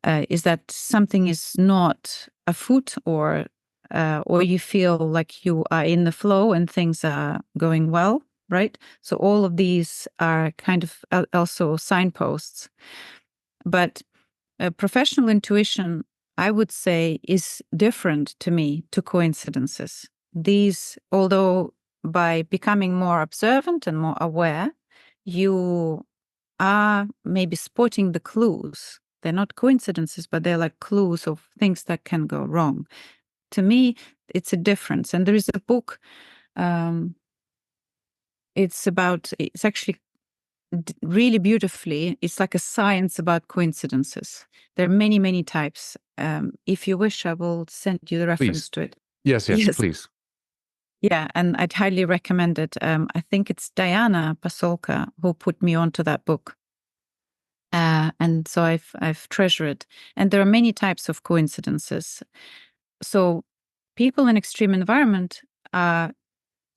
is that something is not afoot, or you feel like you are in the flow and things are going well, right? So all of these are kind of also signposts. But professional intuition, I would say, is different to me to coincidences. These, although by becoming more observant and more aware, you are maybe spotting the clues. They're not coincidences, but they're like clues of things that can go wrong. To me, it's a difference. And there is a book, it's actually really beautifully, it's like a science about coincidences. There are many, many types. If you wish, I will send you the reference to it. Yes, please. Yeah, and I'd highly recommend it. I think it's Diana Pasolka who put me onto that book. And so I've treasured it. And there are many types of coincidences. So people in extreme environment are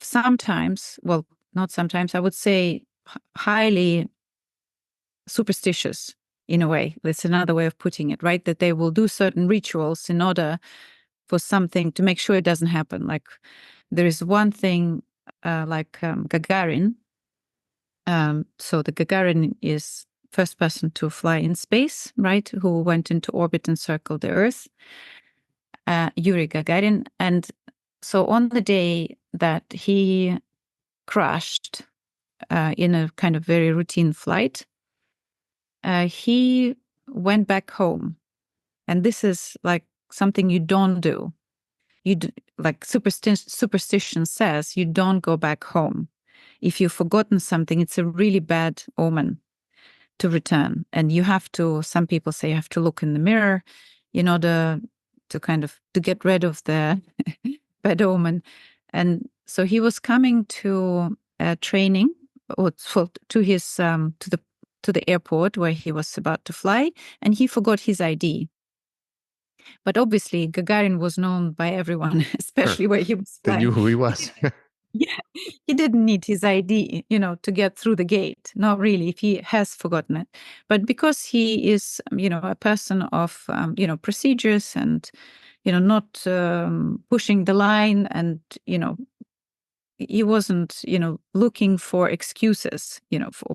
sometimes, well, not sometimes, I would say highly superstitious in a way. That's another way of putting it, right? That they will do certain rituals in order for something to make sure it doesn't happen. Like there is one thing Gagarin. So the Gagarin is first person to fly in space, right? Who went into orbit and circled the Earth. Yuri Gagarin. And so on the day that he crashed in a kind of very routine flight, he went back home. And this is like something you don't do. Like superstition says, you don't go back home. If you've forgotten something, it's a really bad omen to return. And you have to, some people say you have to look in the mirror in order to get rid of the bad omen. And so he was coming to training, or to his to the airport where he was about to fly, and he forgot his ID. But obviously, Gagarin was known by everyone, especially where he was flying. They knew who he was. Yeah, he didn't need his ID, to get through the gate. Not really, if he has forgotten it. But because he is, a person of, procedures and, not pushing the line, and, he wasn't, looking for excuses,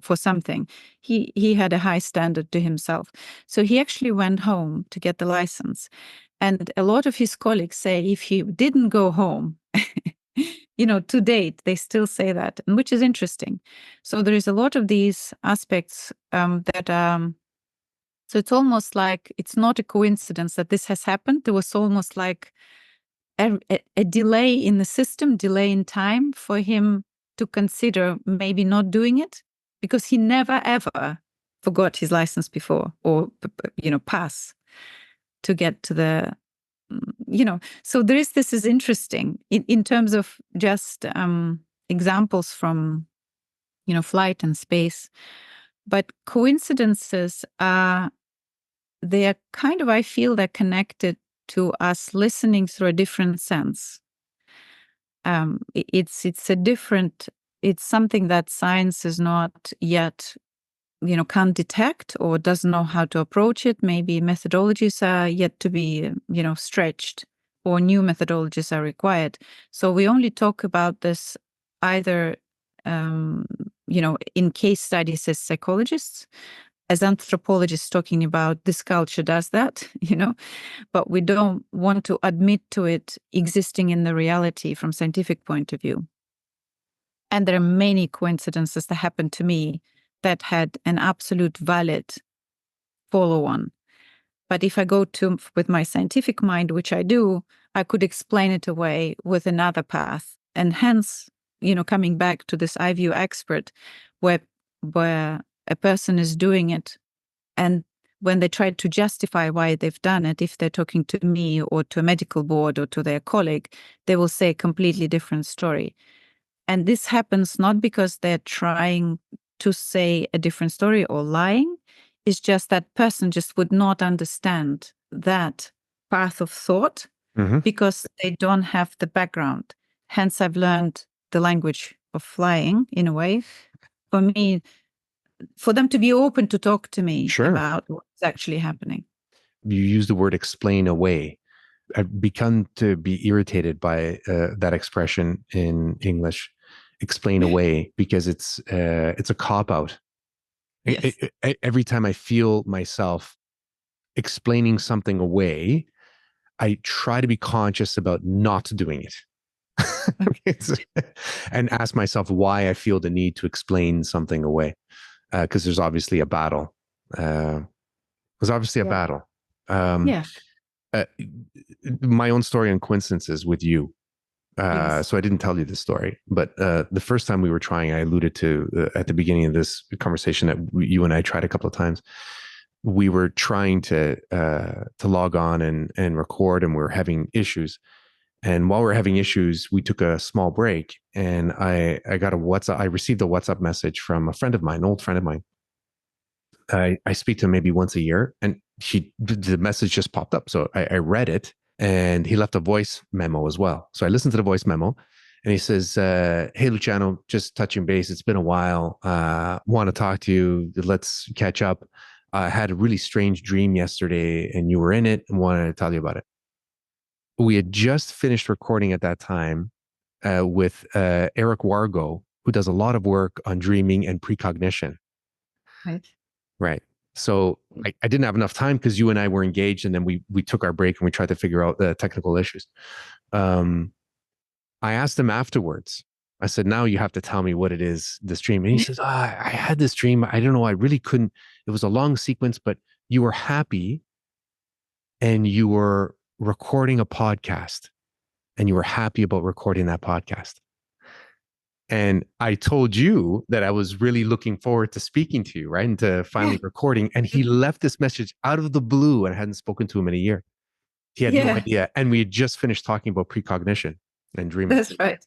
for something. He had a high standard to himself. So he actually went home to get the license. And a lot of his colleagues say if he didn't go home, to date, they still say that, and which is interesting. So there is a lot of these aspects so it's almost like it's not a coincidence that this has happened. There was almost like a delay in the system, delay in time for him to consider maybe not doing it, because he never ever forgot his license before, or pass to get to the so this is interesting in terms of just examples from flight and space. But coincidences are, they are kind of, I feel they're connected to us listening through a different sense. It's something that science is not yet, can't detect or doesn't know how to approach it. Maybe methodologies are yet to be, stretched, or new methodologies are required. So we only talk about this either, in case studies as psychologists, as anthropologists talking about this culture does that, but we don't want to admit to it existing in the reality from scientific point of view. And there are many coincidences that happened to me that had an absolute valid follow-on. But if I go with my scientific mind, which I do, I could explain it away with another path. And hence, coming back to this I view expert, where a person is doing it, and when they try to justify why they've done it, if they're talking to me or to a medical board or to their colleague, they will say a completely different story. And this happens not because they're trying to say a different story or lying. It's just that person just would not understand that path of thought because they don't have the background. Hence, I've learned the language of flying in a way. For me, for them to be open to talk to me about what's actually happening. You use the word explain away. I've begun to be irritated by that expression in English, explain away, because it's a cop-out. Yes. Every time I feel myself explaining something away, I try to be conscious about not doing it. And ask myself why I feel the need to explain something away. Because there's obviously a battle. There's obviously a battle. My own story on coincidences with you. So I didn't tell you this story, but the first time we were trying, I alluded to at the beginning of this conversation that you and I tried a couple of times. We were trying to log on and record, and we were having issues. And while we were having issues, we took a small break, and I got I received a WhatsApp message from a friend of mine, an old friend of mine. I speak to him maybe once a year, and the message just popped up. So I read it, and he left a voice memo as well. So I listened to the voice memo, and he says, "Hey, Luciano, just touching base. It's been a while. Want to talk to you. Let's catch up. I had a really strange dream yesterday, and you were in it, and wanted to tell you about it." We had just finished recording at that time with Eric Wargo, who does a lot of work on dreaming and precognition. Right. So I didn't have enough time because you and I were engaged, and then we took our break and we tried to figure out the technical issues. I asked him afterwards. I said, "Now you have to tell me what it is, this dream." And he says, I had this dream. I don't know. I really couldn't. It was a long sequence, but you were happy and you were recording a podcast, and you were happy about recording that podcast. And I told you that I was really looking forward to speaking to you, right? And to finally recording. And he left this message out of the blue, and I hadn't spoken to him in a year. He had no idea. And we had just finished talking about precognition and dreaming. That's right.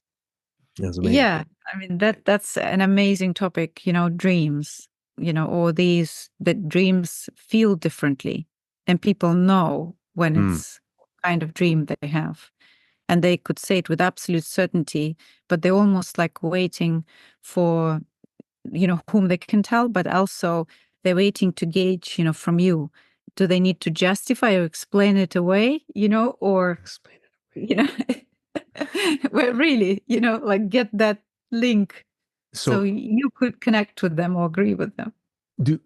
It was amazing. Yeah. I mean, that's an amazing topic, dreams, or that dreams feel differently, and people know when it's kind of dream they have. And they could say it with absolute certainty, but they're almost like waiting for, whom they can tell, but also they're waiting to gauge, from you. Do they need to justify or explain it away, or explain it away. Well, really, like get that link so you could connect with them or agree with them. Do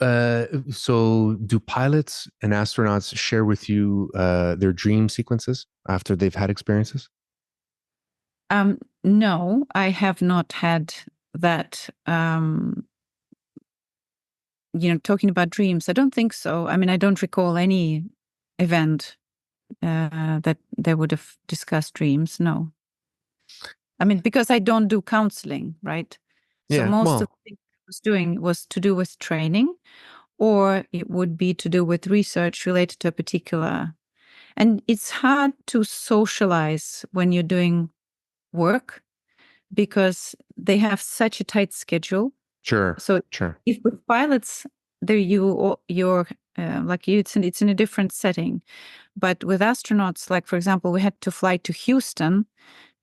pilots and astronauts share with you their dream sequences after they've had experiences? No, I have not had that. Talking about dreams, I don't think so. I mean, I don't recall any event that they would have discussed dreams. No. I mean, because I don't do counseling, right? So most of was doing was to do with training, or it would be to do with research related to a particular. And it's hard to socialize when you're doing work because they have such a tight schedule. Sure. So Sure. if with pilots, you're like you, it's in a different setting. But with astronauts, like for example, we had to fly to Houston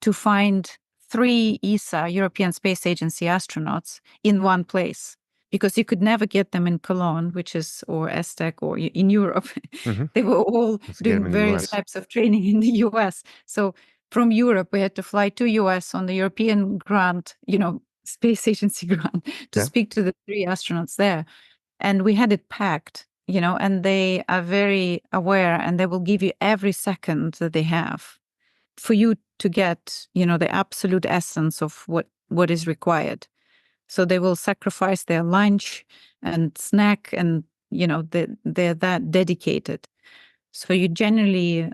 to find 3 ESA, European Space Agency astronauts in one place, because you could never get them in Cologne, which is, or ESTEC, or in Europe. Mm-hmm. They were all Let's get 'em doing in the various US. types of training in the US. So from Europe, we had to fly to US on the European grant, Space Agency grant, to Yeah. speak to the 3 astronauts there. And we had it packed, and they are very aware, and they will give you every second that they have for you to get, the absolute essence of what is required. So they will sacrifice their lunch and snack, and they're that dedicated. So you generally,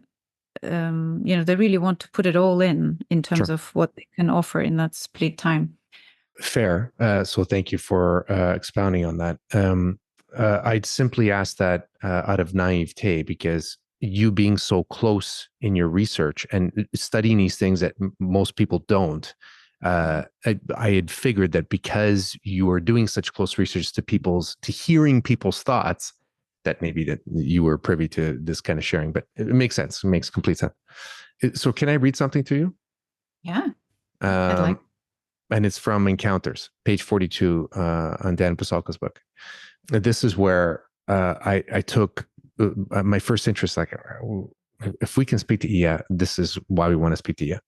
they really want to put it all in terms Sure. of what they can offer in that split time. Fair. So thank you for expounding on that. I'd simply ask that out of naivete, because you being so close in your research and studying these things that most people don't, I had figured that because you are doing such close research to hearing people's thoughts, that maybe that you were privy to this kind of sharing. But it makes sense. It makes complete sense. So can I read something to you? Yeah, I'd like. And it's from Encounters, page 42 on Dan Pasalka's book. This is where I took my first interest, like, if we can speak to Iya, this is why we want to speak to Iya.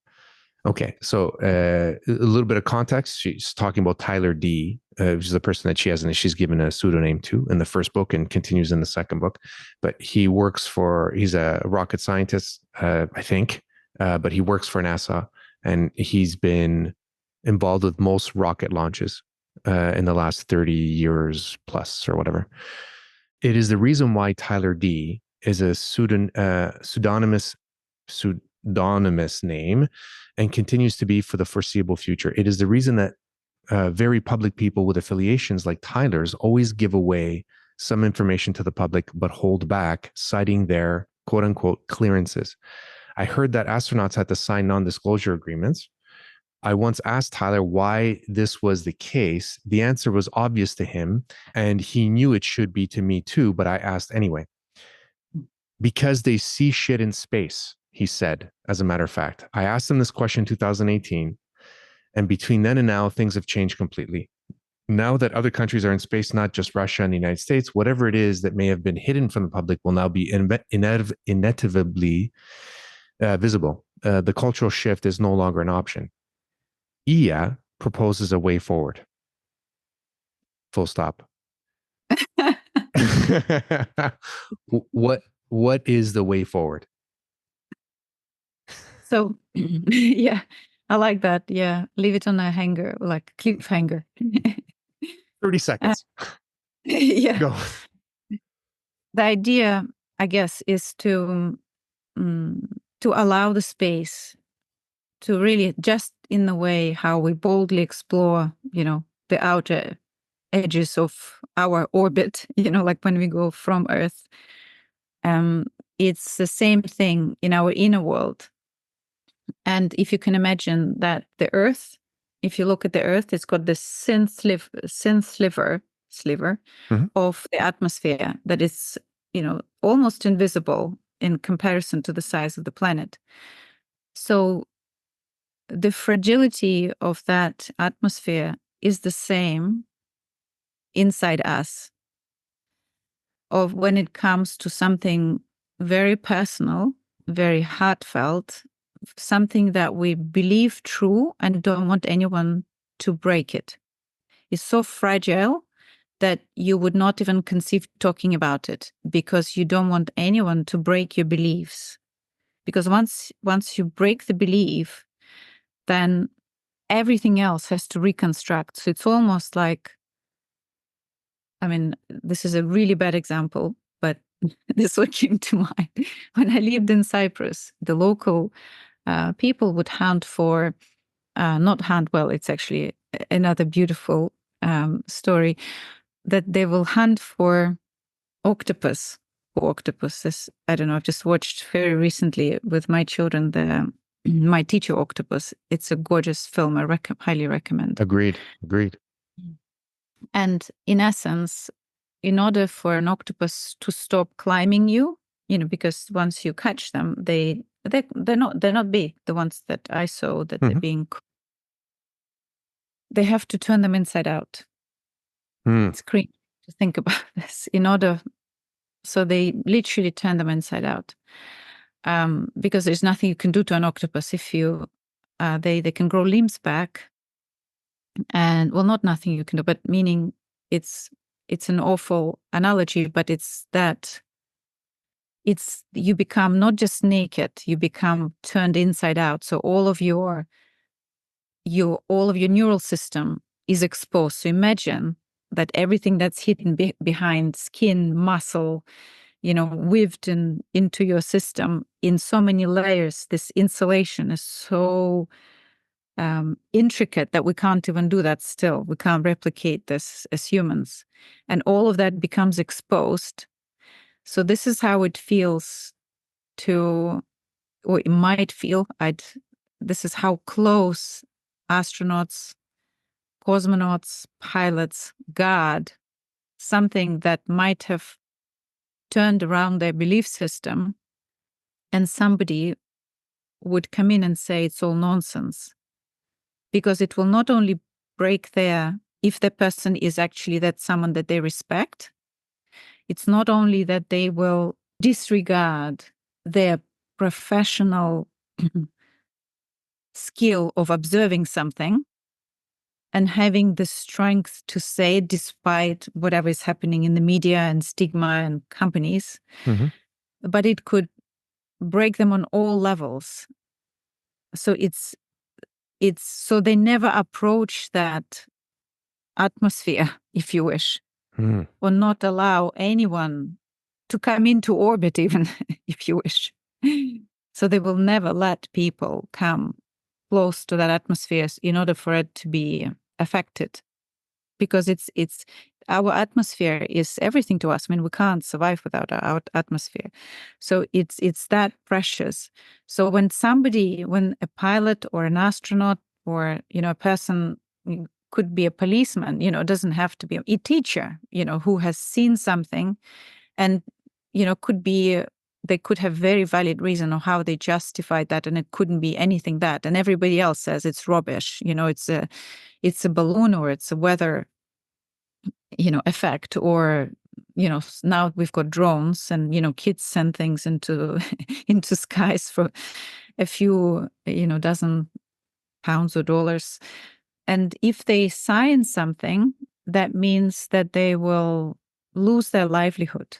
Okay, so a little bit of context. She's talking about Tyler D, which is the person that she has, and she's given a pseudonym to in the first book and continues in the second book. But he's a rocket scientist, I think, but he works for NASA, and he's been involved with most rocket launches in the last 30 years plus or whatever. It is the reason why Tyler D is a pseudonymous name and continues to be for the foreseeable future. It is the reason that very public people with affiliations like Tyler's always give away some information to the public, but hold back, citing their quote unquote clearances. I heard that astronauts had to sign non-disclosure agreements. I once asked Tyler why this was the case. The answer was obvious to him, and he knew it should be to me too, but I asked anyway. Because they see shit in space, he said, as a matter of fact. I asked him this question in 2018, and between then and now, things have changed completely. Now that other countries are in space, not just Russia and the United States, whatever it is that may have been hidden from the public will now be inevitably visible. The cultural shift is no longer an option. Iya proposes a way forward. Full stop. What is the way forward? So yeah, I like that. Yeah, leave it on a hanger, like cliffhanger. 30 seconds. Yeah. Go. The idea, I guess, is to allow the space to really, just in the way how we boldly explore, the outer edges of our orbit, like when we go from Earth. It's the same thing in our inner world. And if you can imagine that the Earth, if you look at the Earth, it's got this thin sliver Mm-hmm. of the atmosphere that is, almost invisible in comparison to the size of the planet. So the fragility of that atmosphere is the same inside us, of when it comes to something very personal, very heartfelt, something that we believe true and don't want anyone to break it. It's so fragile that you would not even conceive talking about it, because you don't want anyone to break your beliefs. Because once you break the belief, then everything else has to reconstruct. So it's almost like, this is a really bad example, but this what came to mind. When I lived in Cyprus, the local people would hunt for, not hunt, well, it's actually another beautiful story, that they will hunt for octopus or octopuses. I don't know. I've just watched very recently with my children My Teacher Octopus. It's a gorgeous film. I highly recommend. Agreed. And in essence, in order for an octopus to stop climbing you, because once you catch them, they're not big. The ones that I saw that they're being, they have to turn them inside out. It's crazy to think about this. So they literally turn them inside out, because there's nothing you can do to an octopus if you, they can grow limbs back, and not nothing you can do, but meaning it's an awful analogy, but it's that you become not just naked, you become turned inside out. So all of your neural system is exposed. So imagine that everything that's hidden behind skin, muscle, weaved into your system in so many layers. This insulation is so intricate that we can't even do that still. We can't replicate this as humans. And all of that becomes exposed. So this is how it feels or it might feel. This is how close astronauts, cosmonauts, pilots, God, something that might have turned around their belief system, and somebody would come in and say it's all nonsense. Because it will not only break if the person is actually that someone that they respect, it's not only that they will disregard their professional skill of observing something and having the strength to say it despite whatever is happening in the media and stigma and companies, but it could break them on all levels. So so they never approach that atmosphere, if you wish, or not allow anyone to come into orbit, even if you wish. So they will never let people come close to that atmosphere in order for it to be affected, because it's our atmosphere is everything to us. I mean, we can't survive without our atmosphere. So it's that precious. So when a pilot or an astronaut or, a person, could be a policeman, doesn't have to be a teacher, who has seen something and, they could have very valid reason on how they justified that, and it couldn't be anything that, and everybody else says it's rubbish, it's a balloon or it's a weather, effect, or, now we've got drones and, kids send things into into skies for a few, dozen pounds or dollars. And if they sign something, that means that they will lose their livelihood.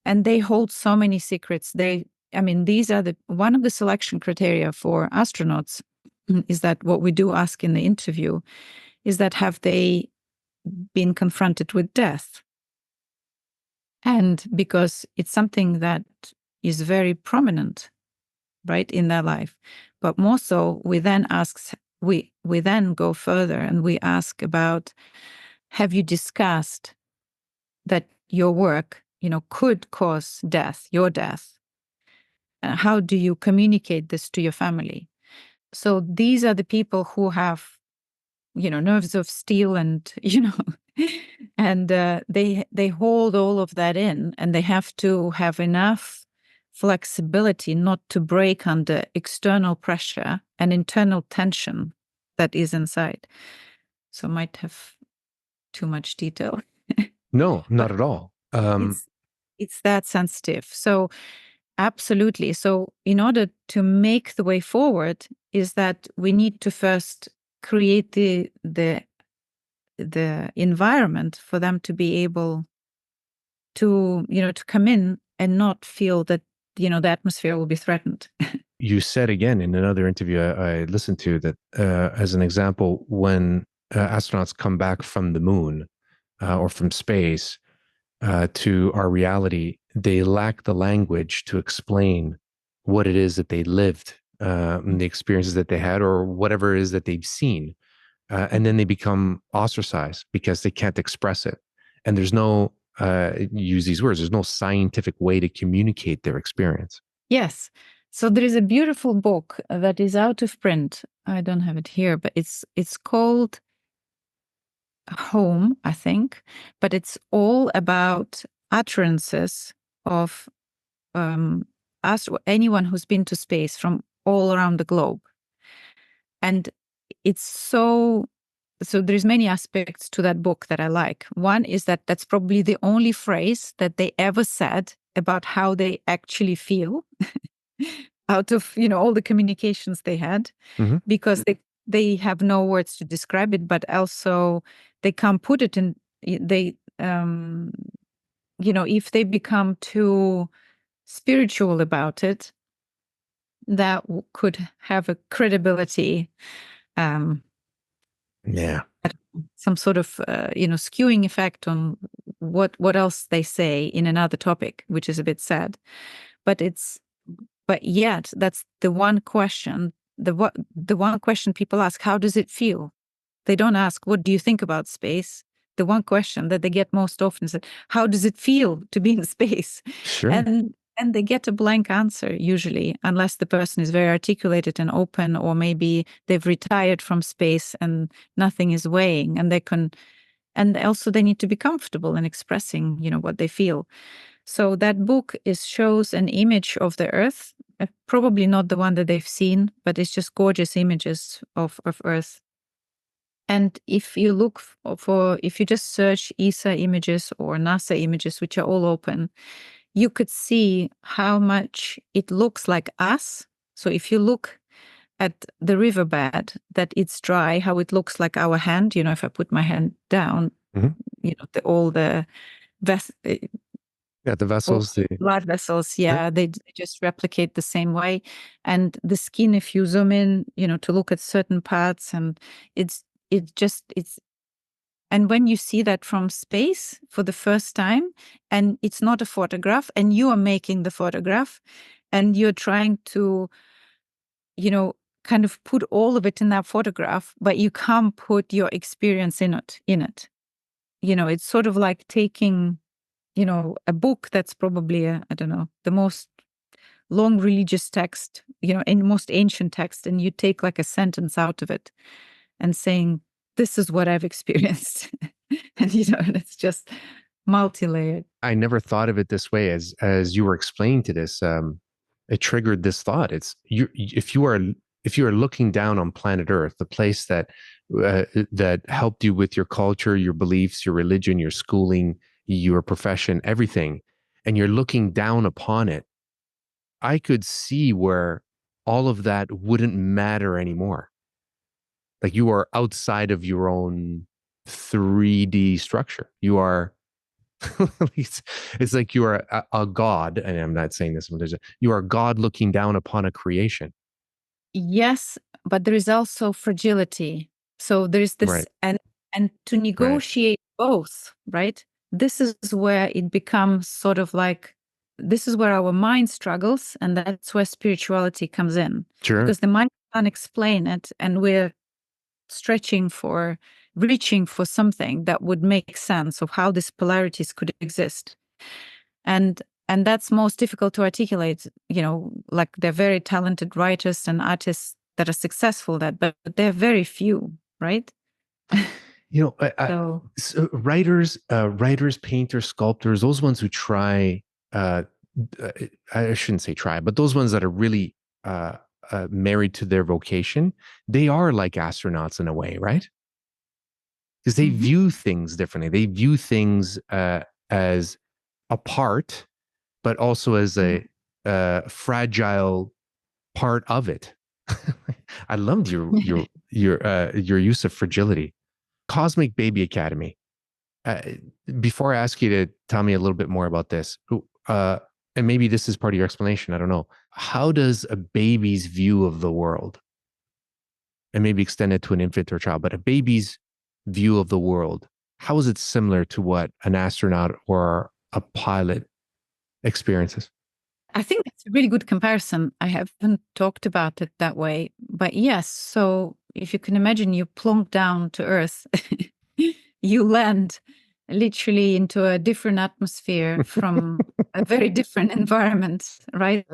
And they hold so many secrets. These are one of the selection criteria for astronauts is that what we do ask in the interview is that have they been confronted with death? And because it's something that is very prominent, right, in their life. But more so, we then we then go further and we ask about, have you discussed that your work, could cause death, your death? How do you communicate this to your family? So these are the people who have, nerves of steel and, and they hold all of that in, and they have to have enough flexibility not to break under external pressure and internal tension that is inside. So might have too much detail. No, not at all. It's that sensitive. So absolutely. So in order to make the way forward is that we need to first create the environment for them to be able to, to come in and not feel that, the atmosphere will be threatened. You said again in another interview I listened to that, as an example, when astronauts come back from the moon or from space to our reality, they lack the language to explain what it is that they lived, the experiences that they had, or whatever it is that they've seen. and then they become ostracized because they can't express it. And there's no, use these words, there's no scientific way to communicate their experience. Yes. So there is a beautiful book that is out of print. I don't have it here, but it's called Home, I think, but it's all about utterances of anyone who's been to space from all around the globe. And it's so there's many aspects to that book that I like. One is that that's probably the only phrase that they ever said about how they actually feel out of, all the communications they had, Mm-hmm. because they have no words to describe it, but also they can't put it in, they, if they become too spiritual about it, that could have a credibility, Yeah. some sort of skewing effect on what else they say in another topic, which is a bit sad. But yet that's the one question, the one question people ask: how does it feel? They don't ask, what do you think about space? The one question that they get most often is, how does it feel to be in space? Sure. And they get a blank answer usually, unless the person is very articulated and open, or maybe they've retired from space and nothing is weighing, and also they need to be comfortable in expressing, what they feel. So that book shows an image of the Earth, probably not the one that they've seen, but it's just gorgeous images of Earth. And if you look if you just search ESA images or NASA images, which are all open, you could see how much it looks like us. So if you look at the riverbed, that it's dry, how it looks like our hand, if I put my hand down, Mm-hmm. all the Yeah, the vessels, the blood vessels, sure. they just replicate the same way. And the skin, if you zoom in, to look at certain parts, and it's and when you see that from space for the first time, and it's not a photograph, and you are making the photograph, and you're trying to, kind of put all of it in that photograph, but you can't put your experience in it. It's sort of like taking, a book that's probably I don't know, the most long religious text, and most ancient text, and you take like a sentence out of it and saying, this is what I've experienced. And it's just multi-layered. I never thought of it this way. As you were explaining to this, it triggered this thought. It's you if you are looking down on planet Earth, the place that helped you with your culture, your beliefs, your religion, your schooling, your profession, everything, and you're looking down upon it, I could see where all of that wouldn't matter anymore. Like, you are outside of your own 3D structure. You are it's like you are a god, and I'm not saying this, you are God looking down upon a creation. Yes, but there is also fragility. So there is this, Right. and to Right. negotiate both, right? This is where it becomes sort of like, this is where our mind struggles, and that's where spirituality comes in. Sure. Because the mind can't explain it, and we're reaching for something that would make sense of how these polarities could exist. And that's most difficult to articulate. Like, they're very talented writers and artists that are successful at, but they're very few, right? So So writers, painters, sculptors, those ones who try, uh, I shouldn't say try, but those ones that are really married to their vocation, they are like astronauts in a way, right? Because they mhm, view things differently. They view things as a part, but also as mhm. a fragile part of it. I loved your use of fragility. Cosmic Baby Academy. Uh, Before I ask you to tell me a little bit more about this, uh, and maybe this is part of your explanation, I don't know. How does a baby's view of the world, and maybe extend it to an infant or child, but a baby's view of the world, how is it similar to what an astronaut or a pilot experiences? I think that's a really good comparison. I haven't talked about it that way, but yes. So if you can imagine, you plonk down to Earth, you land literally into a different atmosphere from a very different environment, right?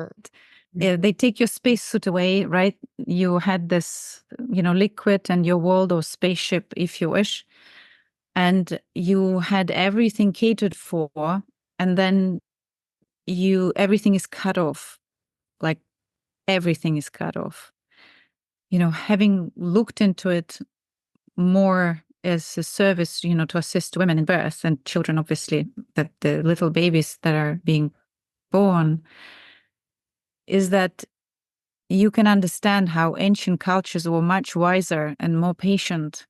Yeah, they take your spacesuit away, right? You had this, liquid and your world or spaceship, if you wish, and you had everything catered for, and then everything is cut off, like everything is cut off. Having looked into it more as a service, to assist women in birth and children, obviously, that the little babies that are being born, is that you can understand how ancient cultures were much wiser and more patient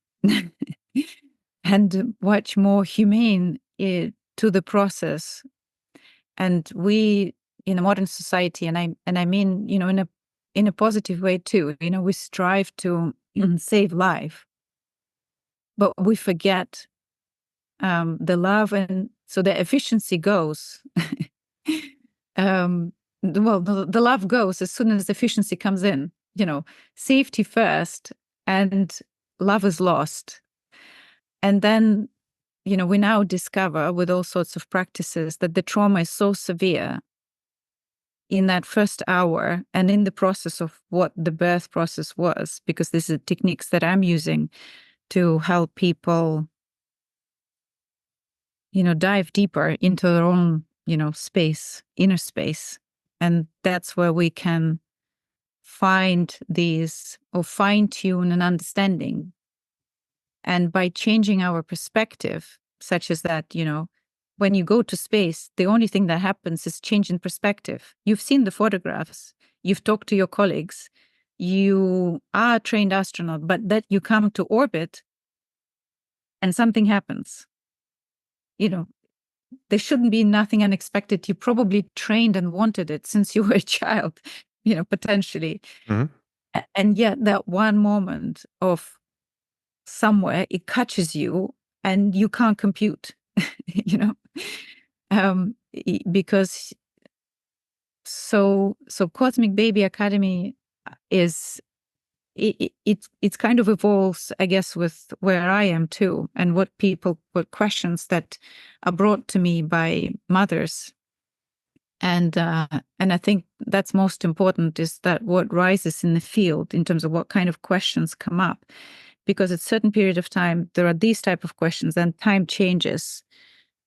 and much more humane to the process. And we, in a modern society, and I mean, in a positive way too, we strive to save life, but we forget the love, and so the efficiency goes. The love goes as soon as efficiency comes in. Safety first, and love is lost. And then, we now discover with all sorts of practices that the trauma is so severe in that first hour and in the process of what the birth process was, because these are techniques that I'm using to help people, dive deeper into their own, space, inner space. And that's where we can find these, or fine tune an understanding. And by changing our perspective, such as that, when you go to space, the only thing that happens is change in perspective. You've seen the photographs, you've talked to your colleagues, you are a trained astronaut, but that you come to orbit and something happens. There shouldn't be nothing unexpected. You probably trained and wanted it since you were a child, potentially. Mm-hmm. And yet that one moment of somewhere, it catches you and you can't compute, because so Cosmic Baby Academy is, it's kind of evolves, I guess, with where I am too, and what questions that are brought to me by mothers. And I think that's most important, is that what rises in the field in terms of what kind of questions come up, because at a certain period of time, there are these type of questions, and time changes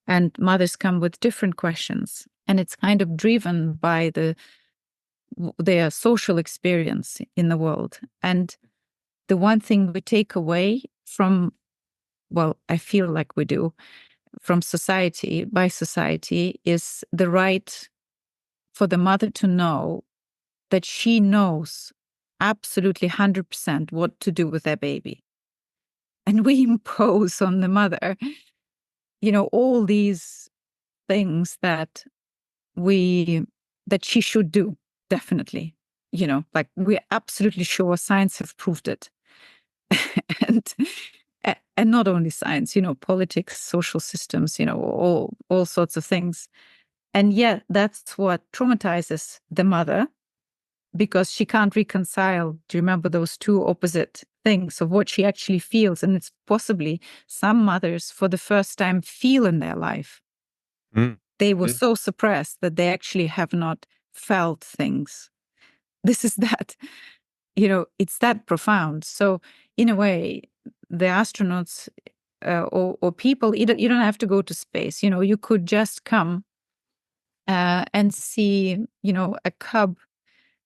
and mothers come with different questions. And it's kind of driven by their social experience in the world. And the one thing we take away from, well, I feel like we do, from society, by society, is the right for the mother to know that she knows absolutely 100% what to do with their baby. And we impose on the mother, all these things that she should do, definitely. Like, we're absolutely sure science has proved it. and not only science, politics, social systems, all sorts of things. And yet that's what traumatizes the mother, because she can't reconcile. Do you remember those two opposite things of what she actually feels? And it's possibly some mothers, for the first time, feel in their life. They were so suppressed that they actually have not felt things. This is that, it's that profound. So in a way, the astronauts or people, you don't have to go to space. You could just come and see, a cub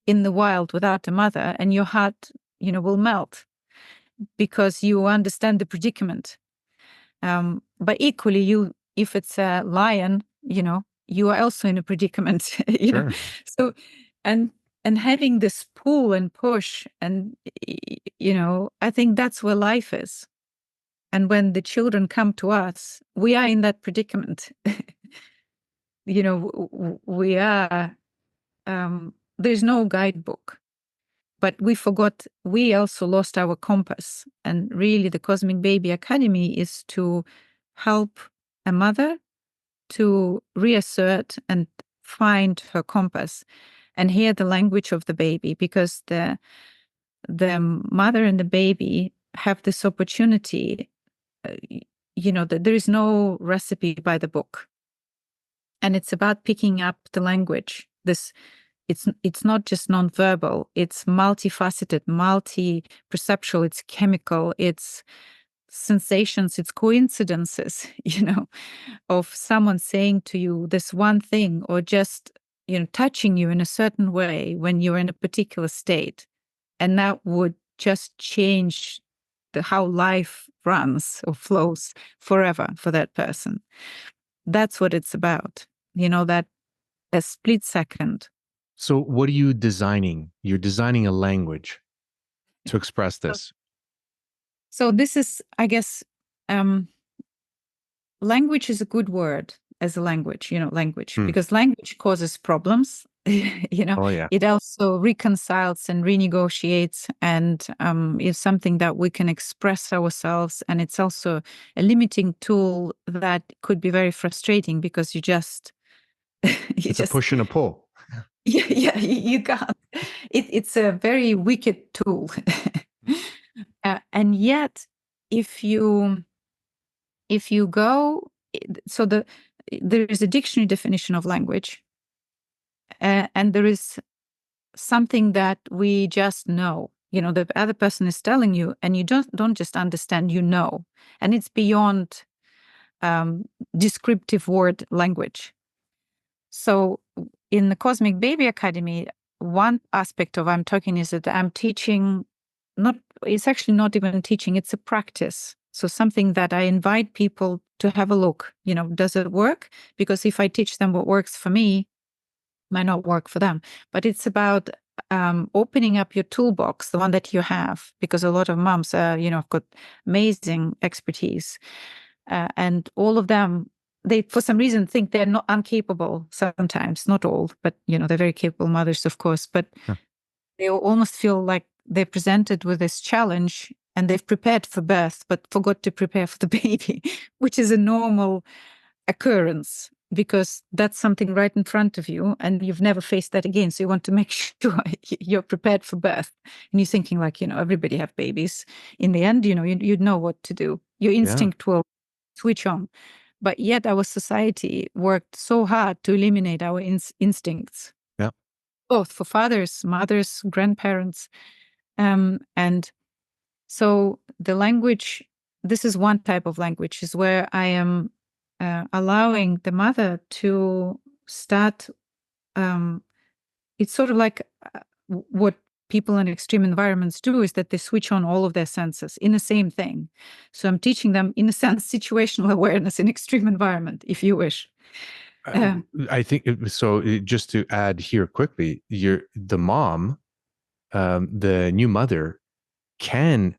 in the wild without a mother, and your heart, will melt, because you understand the predicament. But equally, if it's a lion, you are also in a predicament. Sure. So, and having this pull and push, and I think that's where life is. And when the children come to us, we are in that predicament. We are. There's no guidebook, but we also lost our compass. And really, the Cosmic Baby Academy is to help a mother to reassert and find her compass and hear the language of the baby, because the the mother and the baby have this opportunity, that there is no recipe by the book. And it's about picking up the language. It's not just nonverbal, it's multifaceted, multi-perceptual, it's chemical, it's sensations, it's coincidences, of someone saying to you this one thing, or just, touching you in a certain way when you're in a particular state. And that would just change how life runs or flows forever for that person. That's what it's about, that a split second. So what are you designing? You're designing a language to express this. So this is, I guess, language is a good word as a language, language, because language causes problems. Oh, yeah. It also reconciles and renegotiates, and is something that we can express ourselves. And it's also a limiting tool that could be very frustrating, because It's a push and a pull. Yeah, you can't. It's a very wicked tool. And yet, if you go, so there is a dictionary definition of language, and there is something that we just know. The other person is telling you, and you don't just understand, and it's beyond descriptive word language. So in the Cosmic Baby Academy, one aspect of I'm talking is that I'm teaching, it's actually not even teaching, it's a practice. So something that I invite people to have a look, does it work? Because if I teach them what works for me, might not work for them. But it's about opening up your toolbox, the one that you have, because a lot of moms, have got amazing expertise. And all of them, they, for some reason, think they're not incapable sometimes, not all, but, they're very capable mothers, of course, but they almost feel like they're presented with this challenge and they've prepared for birth, but forgot to prepare for the baby, which is a normal occurrence, because that's something right in front of you and you've never faced that again. So you want to make sure you're prepared for birth. And you're thinking like, everybody have babies. In the end, you'd know what to do. Your instinct will switch on. But yet our society worked so hard to eliminate our instincts. Yeah. Both for fathers, mothers, grandparents. And so the language, this is one type of language, is where I am allowing the mother to start. It's sort of like what people in extreme environments do, is that they switch on all of their senses in the same thing. So I'm teaching them, in a sense, situational awareness in extreme environment, if you wish. I think so. Just to add here quickly, the mom, the new mother, can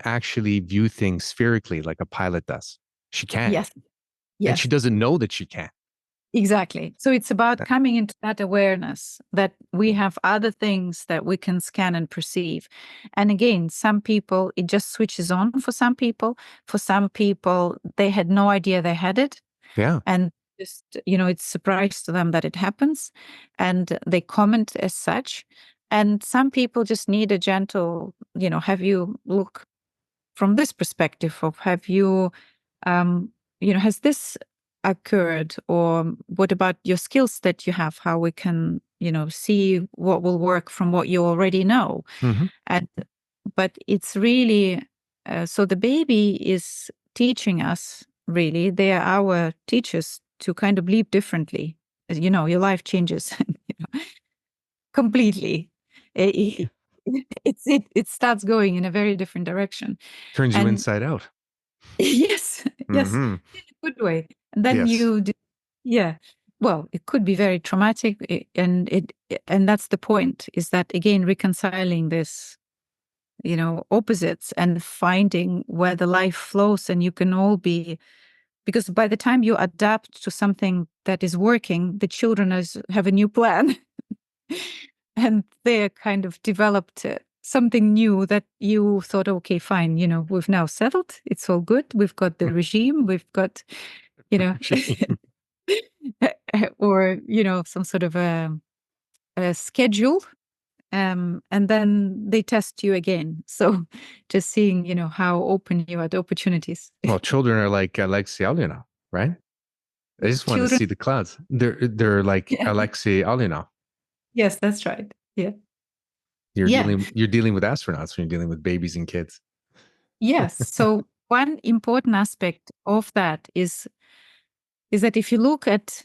actually view things spherically like a pilot does. She can. Yes. And she doesn't know that she can. Exactly. So it's about coming into that awareness that we have other things that we can scan and perceive. And again, some people, it just switches on for some people. For some people, they had no idea they had it. Yeah. And just, it's a surprise to them that it happens. And they comment as such. And some people just need a gentle, have you look from this perspective of, have you, has this occurred, or what about your skills that you have, how we can, see what will work from what you already know. But it's really, so the baby is teaching us, really, they are our teachers to kind of live differently. Your life changes completely. It starts going in a very different direction. Turns you inside out. Yes, yes, in a good way. And then well, it could be very traumatic, and that's the point, is that, again, reconciling this, opposites, and finding where the life flows, and you can all be, because by the time you adapt to something that is working, the children have a new plan. And they're kind of developed something new that you thought, okay, fine, we've now settled. It's all good. We've got the regime. We've got, or, some sort of a schedule. And then they test you again. So just seeing, how open you are to opportunities. Well, children are like Alexei Alina, right? They just want to Children. see the clouds. They're like Yeah. Alexei Alina. Yes, that's right. Yeah. You're Yeah. dealing with astronauts when you're dealing with babies and kids. Yes. So one important aspect of that is that if you look at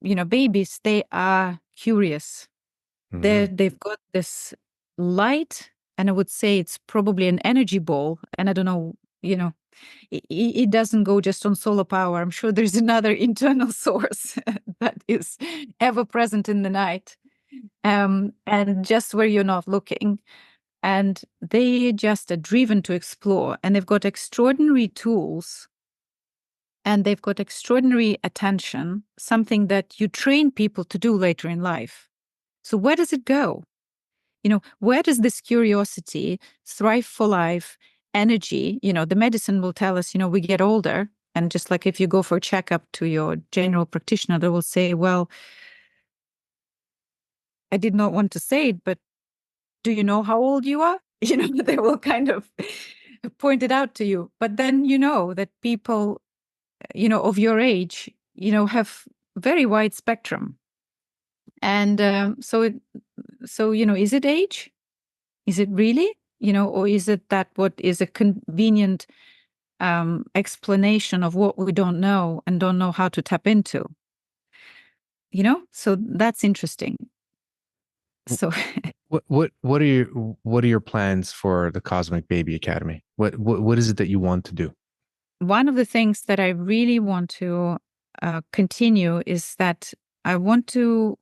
babies, they are curious. Mhm. They've got this light, and I would say it's probably an energy ball. And I don't know, it doesn't go just on solar power. I'm sure there's another internal source that is ever present in the night, and just where you're not looking. And they just are driven to explore, and they've got extraordinary tools, and they've got extraordinary attention, something that you train people to do later in life. So where does it go? Where does this curiosity, thrive for life, energy, the medicine will tell us, we get older. And just like if you go for a checkup to your general practitioner, they will say, well, I did not want to say it, but do you know how old you are? They will kind of point it out to you. But then that people, of your age, have very wide spectrum. And so, is it age? Is it really? Or is it that what is a convenient explanation of what we don't know and don't know how to tap into? So that's interesting. So What are your plans for the Cosmic Baby Academy? What is it that you want to do? one of the things that I really want to continue is that I want to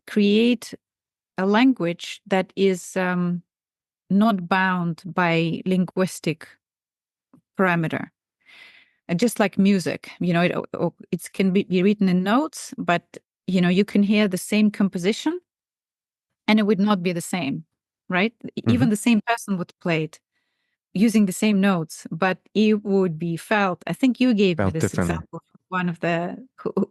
create a language that is not bound by linguistic parameter. And just like music, it can be written in notes, but you can hear the same composition and it would not be the same, right? Even the same person would play it using the same notes, but it would be felt. I think you gave me Felt this differently. example. One of the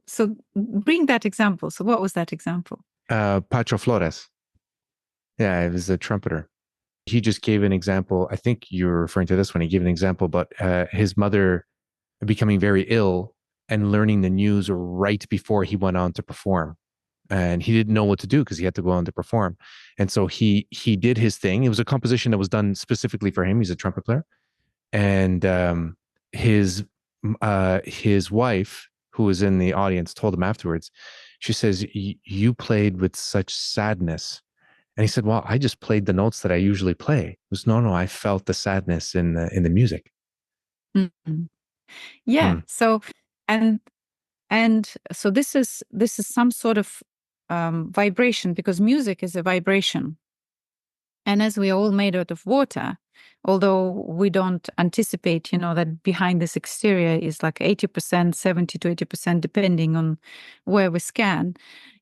so bring that example. So what was that example? Pacho Flores. Yeah, it was a trumpeter. He just gave an example. I think you're referring to this when he gave an example about his mother becoming very ill and learning the news right before he went on to perform. And he didn't know what to do because he had to go on to perform. And so he did his thing. It was a composition that was done specifically for him. He's a trumpet player. And his wife, who was in the audience, told him afterwards. She says, "You played with such sadness." And he said, "Well, I just played the notes that I usually play." It was no, I felt the sadness in the music. Mm-hmm. Yeah. Hmm. So and so this is some sort of vibration, because music is a vibration. And as we are all made out of water, although we don't anticipate, that behind this exterior is like 80%, 70 to 80%, depending on where we scan,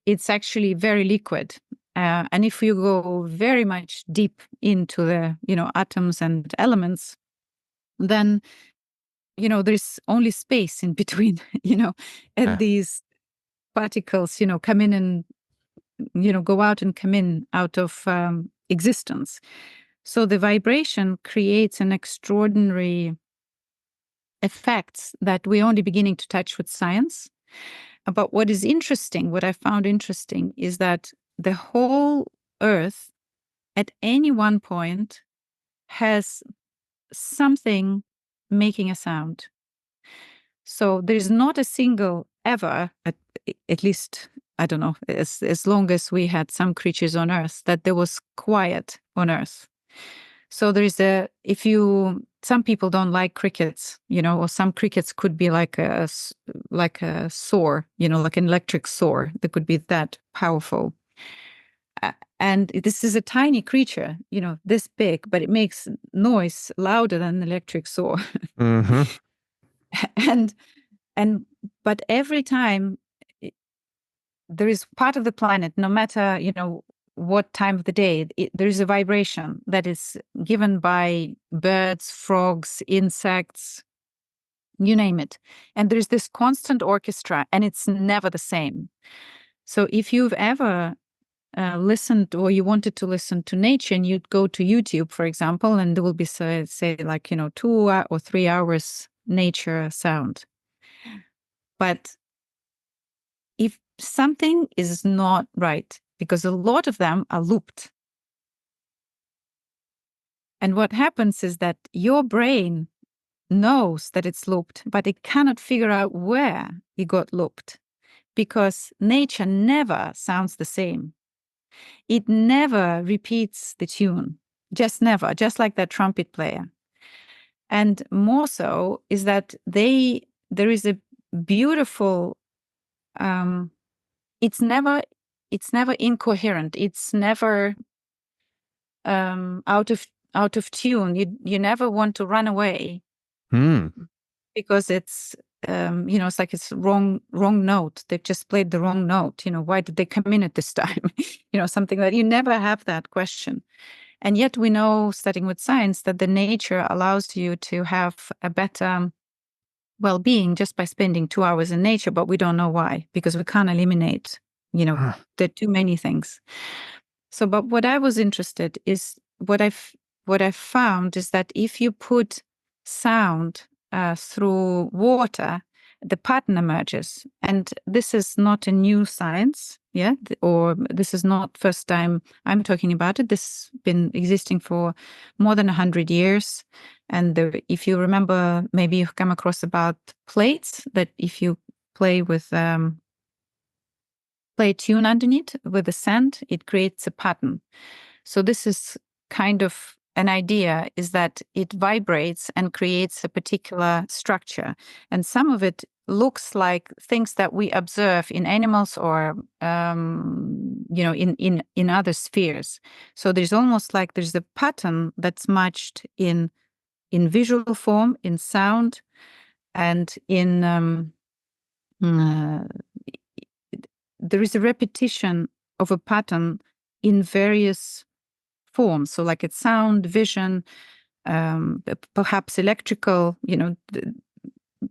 it's actually very liquid. And if you go very much deep into the, atoms and elements, then, there's only space in between, and Ah, these particles, come in and, go out and come in out of existence. So the vibration creates an extraordinary effects that we're only beginning to touch with science. But what is interesting, what I found interesting, is that the whole Earth at any one point has something making a sound. So there's not a single ever, at least, I don't know, as long as we had some creatures on Earth, that there was quiet on Earth. So there is some people don't like crickets, or some crickets could be like a saw, like an electric saw that could be that powerful. And this is a tiny creature, this big, but it makes noise louder than an electric saw. mm-hmm. and and but every time there is part of the planet, no matter what time of the day, there is a vibration that is given by birds, frogs, insects, you name it, and there is this constant orchestra, and it's never the same. So if you've ever listened or you wanted to listen to nature and you'd go to YouTube, for example, and there will be, say like, 2 or 3 hours nature sound. But if something is not right, because a lot of them are looped. And what happens is that your brain knows that it's looped, but it cannot figure out where it got looped, because nature never sounds the same. It never repeats the tune, just never, just like that trumpet player. And more so is that there is a beautiful, it's never incoherent. It's never out of tune. You never want to run away because it's it's like it's wrong note. They've just played the wrong note. Why did they come in at this time? Something that you never have that question. And yet we know, studying with science, that the nature allows you to have a better well-being just by spending 2 hours in nature, but we don't know why, because we can't eliminate, there are too many things. So, but what I was interested is what I've found is that if you put sound through water, the pattern emerges. And this is not a new science, or this is not first time I'm talking about it. This has been existing for more than 100 years. And if you remember, maybe you've come across about plates, that if you play with play a tune underneath with the sand, it creates a pattern. So this is kind of an idea, is that it vibrates and creates a particular structure. And some of it looks like things that we observe in animals or, in other spheres. So there's almost like there's a pattern that's matched in visual form, in sound, and in there is a repetition of a pattern in various forms. So like it's sound, vision, perhaps electrical,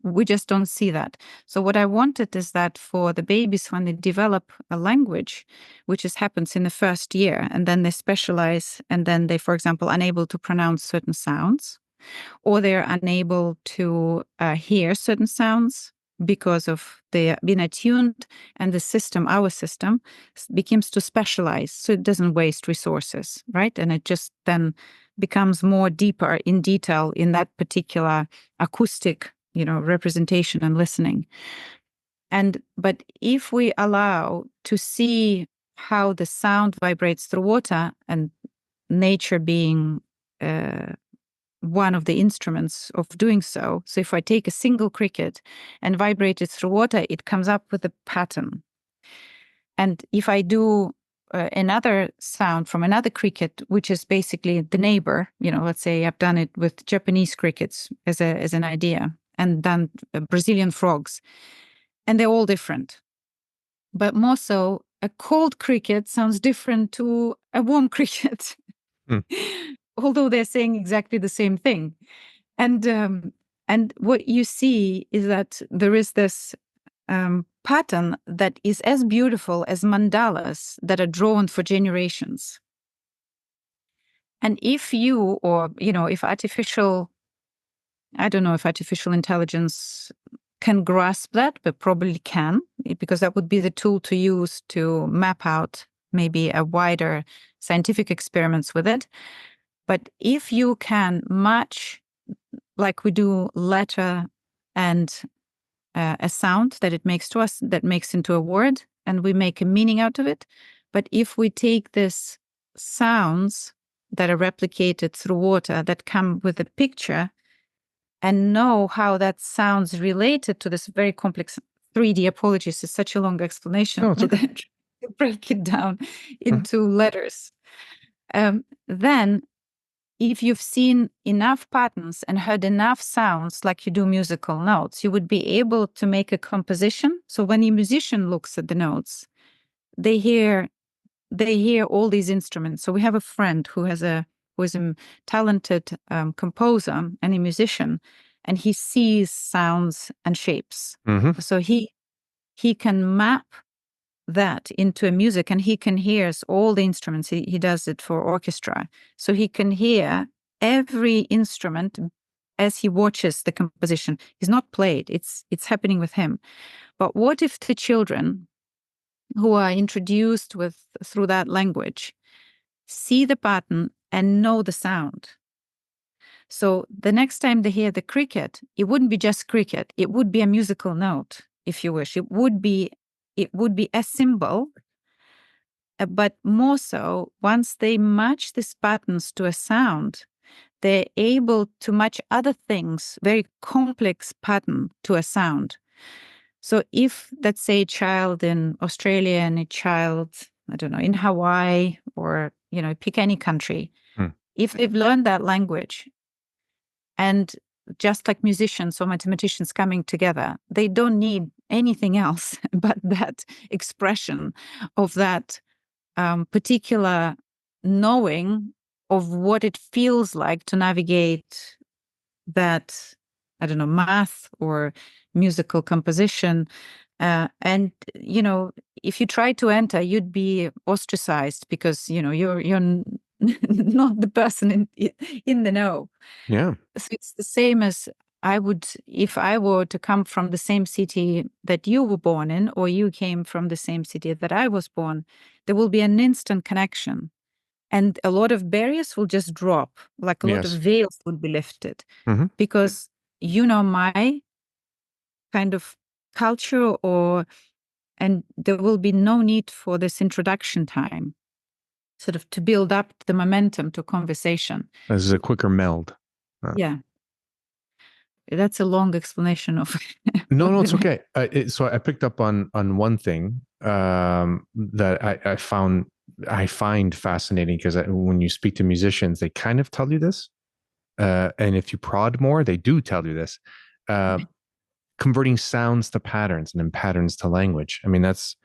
we just don't see that. So what I wanted is that for the babies, when they develop a language, which happens in the first year, and then they specialize, and then they, for example, unable to pronounce certain sounds, or they're unable to hear certain sounds because of they being attuned, and the system, our system, begins to specialize, so it doesn't waste resources, right? And it just then becomes more deeper in detail in that particular acoustic, representation and listening. But if we allow to see how the sound vibrates through water, and nature being one of the instruments of doing so. So if I take a single cricket and vibrate it through water, it comes up with a pattern. And if I do another sound from another cricket, which is basically the neighbor, let's say I've done it with Japanese crickets as an idea, and done Brazilian frogs, and they're all different. But more so, a cold cricket sounds different to a warm cricket. Although they're saying exactly the same thing. And what you see is that there is this pattern that is as beautiful as mandalas that are drawn for generations. And if you, or, if I don't know if artificial intelligence can grasp that, but probably can, because that would be the tool to use to map out maybe a wider scientific experiments with it. But if you can match, like we do, letter and a sound that it makes to us, that makes into a word, and we make a meaning out of it. But if we take these sounds that are replicated through water, that come with a picture, and know how that sounds related to this very complex 3D, apologies, it's such a long explanation, No, it's okay. to break it down into letters. Then if you've seen enough patterns and heard enough sounds, like you do musical notes, you would be able to make a composition. So when a musician looks at the notes, they hear all these instruments. So we have a friend who is a talented composer and a musician, and he sees sounds and shapes. So he can map that into a music, and he can hear all the instruments. He does it for orchestra. So he can hear every instrument as he watches the composition. He's not played, it's happening with him. But what if the children who are introduced through that language see the pattern and know the sound? So the next time they hear the cricket, it wouldn't be just cricket. It would be a musical note, if you wish. It would be a symbol, but more so, once they match these patterns to a sound, they're able to match other things, very complex pattern to a sound. So if, let's say, a child in Australia and a child, I don't know, in Hawaii, or, pick any country, if they've learned that language, and just like musicians or mathematicians coming together, they don't need anything else but that expression of that particular knowing of what it feels like to navigate that, I don't know, math or musical composition. And, if you try to enter, you'd be ostracized because, you're not the person in the know. Yeah. So it's the same as I would, if I were to come from the same city that you were born in, or you came from the same city that I was born, there will be an instant connection. And a lot of barriers will just drop, like a lot of veils would be lifted, because my kind of culture, and there will be no need for this introduction time, sort of to build up the momentum to conversation. This is a quicker meld. Yeah. That's a long explanation of. No, it's okay. So I picked up on one thing that I find fascinating, because when you speak to musicians, they kind of tell you this, and if you prod more, they do tell you this. Converting sounds to patterns and then patterns to language. I mean, that's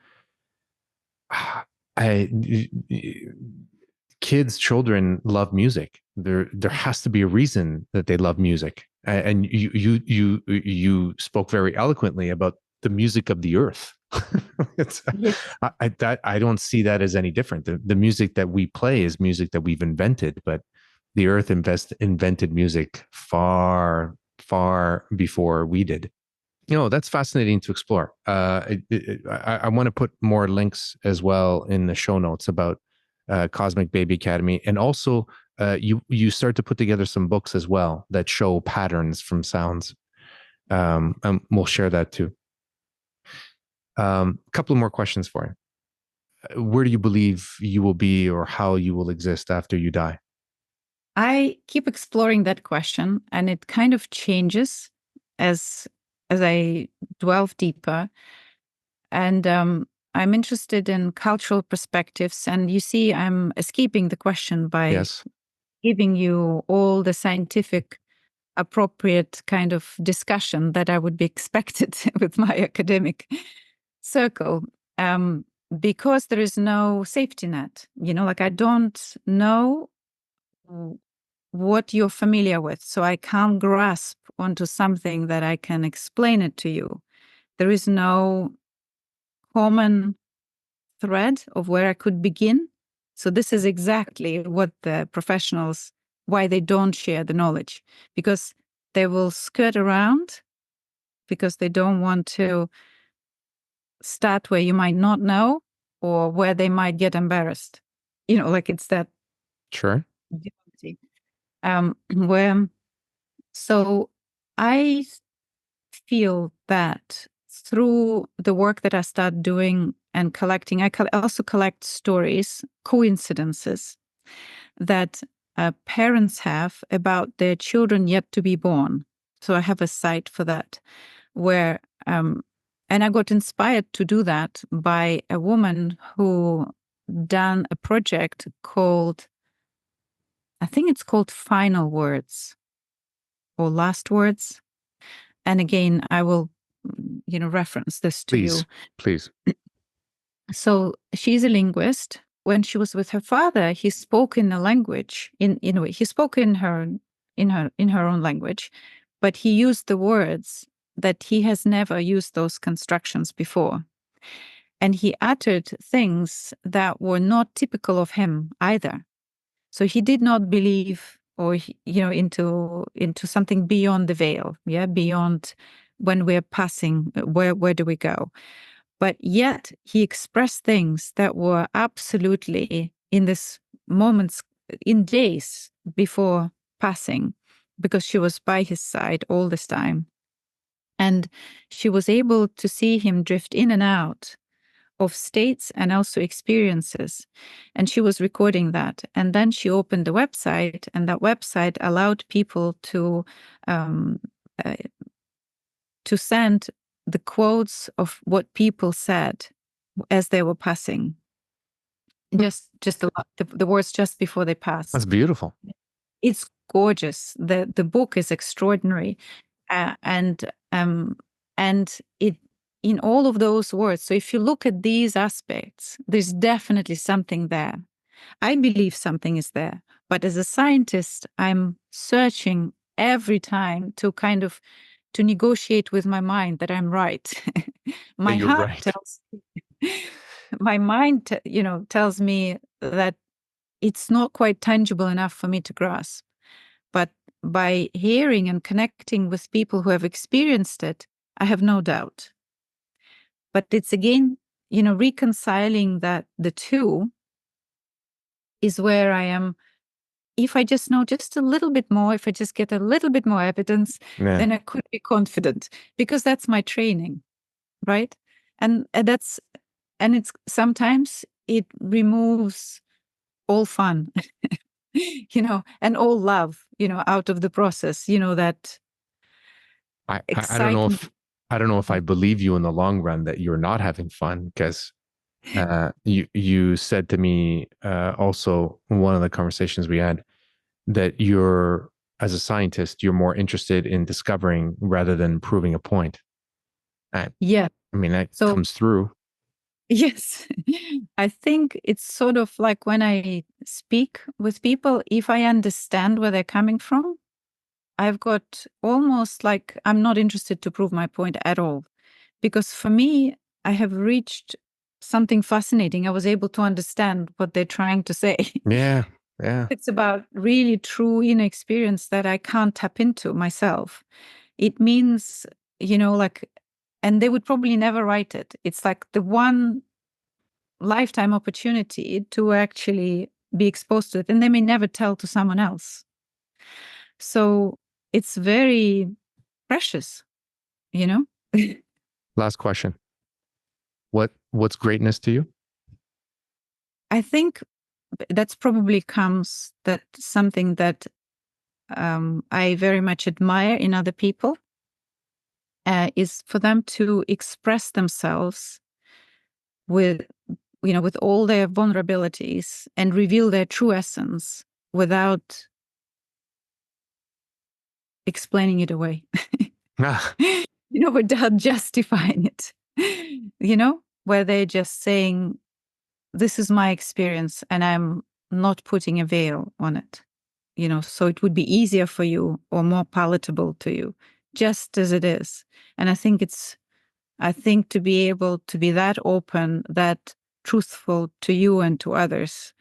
children love music. There has to be a reason that they love music. And you spoke very eloquently about the music of the earth. I don't see that as any different. The music that we play is music that we've invented, but the earth invented music far, far before we did. That's fascinating to explore. I want to put more links as well in the show notes about Cosmic Baby Academy, and also you start to put together some books as well that show patterns from sounds. And we'll share that too. A couple of more questions for you. Where do you believe you will be, or how you will exist after you die? I keep exploring that question, and it kind of changes as I delve deeper. And I'm interested in cultural perspectives. And you see, I'm escaping the question by giving you all the scientific, appropriate kind of discussion that I would be expected with my academic circle, because there is no safety net. Like, I don't know what you're familiar with, so I can't grasp onto something that I can explain it to you. There is no common thread of where I could begin. So this is exactly what the professionals, why they don't share the knowledge, because they will skirt around, because they don't want to start where you might not know, or where they might get embarrassed. Like, it's that. Sure. So I feel that through the work that I start doing and collecting, I also collect stories, coincidences that parents have about their children yet to be born. So I have a site for that, where, and I got inspired to do that by a woman who done a project called, I think it's called Final Words or Last Words. And again, I will, reference this to you. Please. So she's a linguist. When she was with her father, he spoke in a language. He spoke in her own language, but he used the words that he has never used those constructions before. And he uttered things that were not typical of him either. So he did not believe or, into something beyond the veil, beyond when we're passing, where do we go? But yet he expressed things that were absolutely in this moments, in days before passing, because she was by his side all this time. And she was able to see him drift in and out of states and also experiences. And she was recording that. And then she opened the website, and that website allowed people to send the quotes of what people said as they were passing. Just the words just before they passed. That's beautiful. It's gorgeous. The book is extraordinary, and it, in all of those words. So if you look at these aspects, there's definitely something there. I believe something is there, but as a scientist, I'm searching every time to kind of to negotiate with my mind that I'm right. My You're heart right. tells my mind, tells me that it's not quite tangible enough for me to grasp. But by hearing and connecting with people who have experienced it, I have no doubt. But it's again, reconciling that the two is where I am. If I just know just a little bit more, if I just get a little bit more evidence, then I could be confident, because that's my training, right? And it's sometimes it removes all fun, and all love, out of the process, that excitement. I don't know if I believe you in the long run that you're not having fun, because you said to me also in one of the conversations we had that you're, as a scientist, you're more interested in discovering rather than proving a point. Yeah. I mean, that comes through. Yes. I think it's sort of like when I speak with people, if I understand where they're coming from, I've got almost like I'm not interested to prove my point at all. Because for me, I have reached something fascinating. I was able to understand what they're trying to say. Yeah. Yeah. It's about really true inner experience that I can't tap into myself. It means, and they would probably never write it. It's like the one lifetime opportunity to actually be exposed to it, and they may never tell to someone else. So it's very precious, Last question. What's greatness to you? I think that's probably something that I very much admire in other people, is for them to express themselves with all their vulnerabilities and reveal their true essence without explaining it away. Without justifying it, where they're just saying, this is my experience and I'm not putting a veil on it, so it would be easier for you or more palatable to you, just as it is. And I think to be able to be that open, that truthful to you and to others,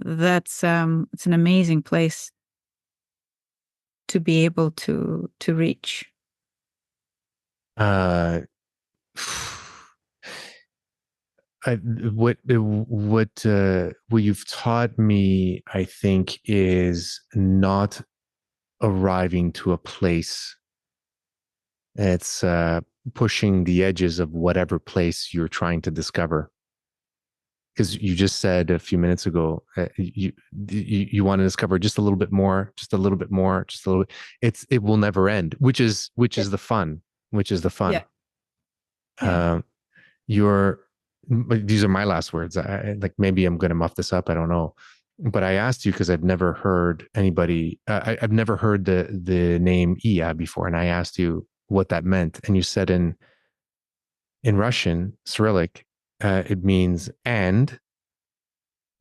that's it's an amazing place to be able to reach. What you've taught me, I think, is not arriving to a place. It's pushing the edges of whatever place you're trying to discover. Because you just said a few minutes ago, you want to discover just a little bit more, just a little bit more, just a little bit. It will never end, which is the fun, Yeah. These are my last words. Maybe I'm going to muff this up. I don't know, but I asked you because I've never heard anybody. I've never heard the name Iya before, and I asked you what that meant, and you said in Russian, Cyrillic, it means and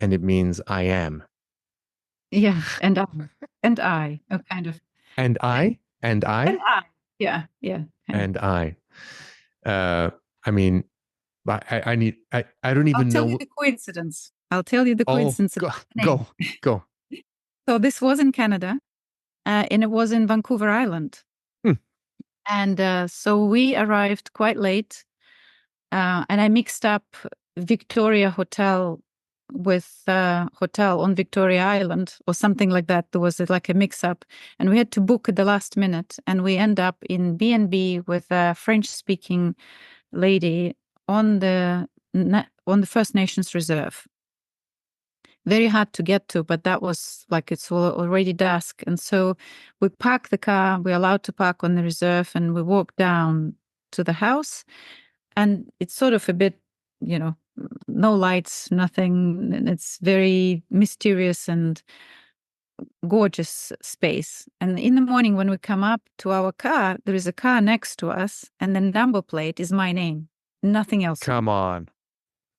it means I am. Yeah, and I, kind of. And I. Yeah, yeah. And I. I mean, I don't I'll even tell you know. the coincidence. I'll tell you the Oh, coincidence. go. So this was in Canada, and it was in Vancouver Island. Hmm. And so we arrived quite late, and I mixed up Victoria Hotel with hotel on Victoria Island or something like that. There was like a mix-up, and we had to book at the last minute, and we end up in B&B with a French-speaking lady on the First Nations Reserve. Very hard to get to, but that was like it's already dusk. And so we park the car, we're allowed to park on the reserve, and we walk down to the house. And it's sort of a bit, no lights, nothing. And it's very mysterious and gorgeous space. And in the morning, when we come up to our car, there is a car next to us, and the number plate is my name, nothing else. Come on.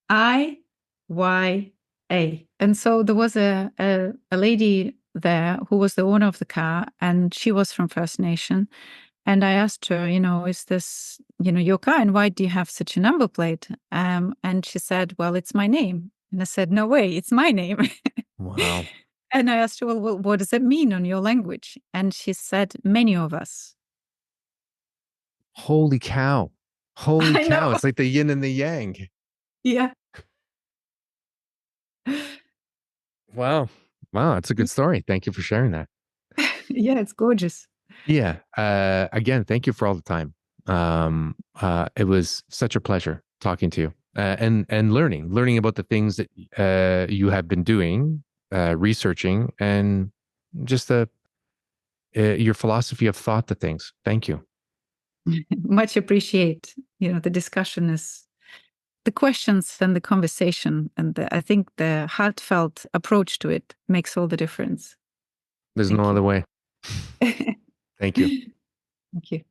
IYA. And so there was a lady there who was the owner of the car, and she was from First Nation. And I asked her, is this, your car? And why do you have such a number plate? And she said, well, it's my name. And I said, no way, it's my name. Wow. And I asked her, well, what does it mean on your language? And she said, many of us. Holy cow. Holy I cow. know. It's like the yin and the yang. Yeah. Wow. Wow. That's a good story. Thank you for sharing that. Yeah, it's gorgeous. Yeah. Again, thank you for all the time. It was such a pleasure talking to you and learning about the things that you have been doing, researching, and just your philosophy of thought to things. Thank you. Much appreciate. The discussion is the questions and the conversation, and I think the heartfelt approach to it makes all the difference. There's no other way. Thank you. Thank you.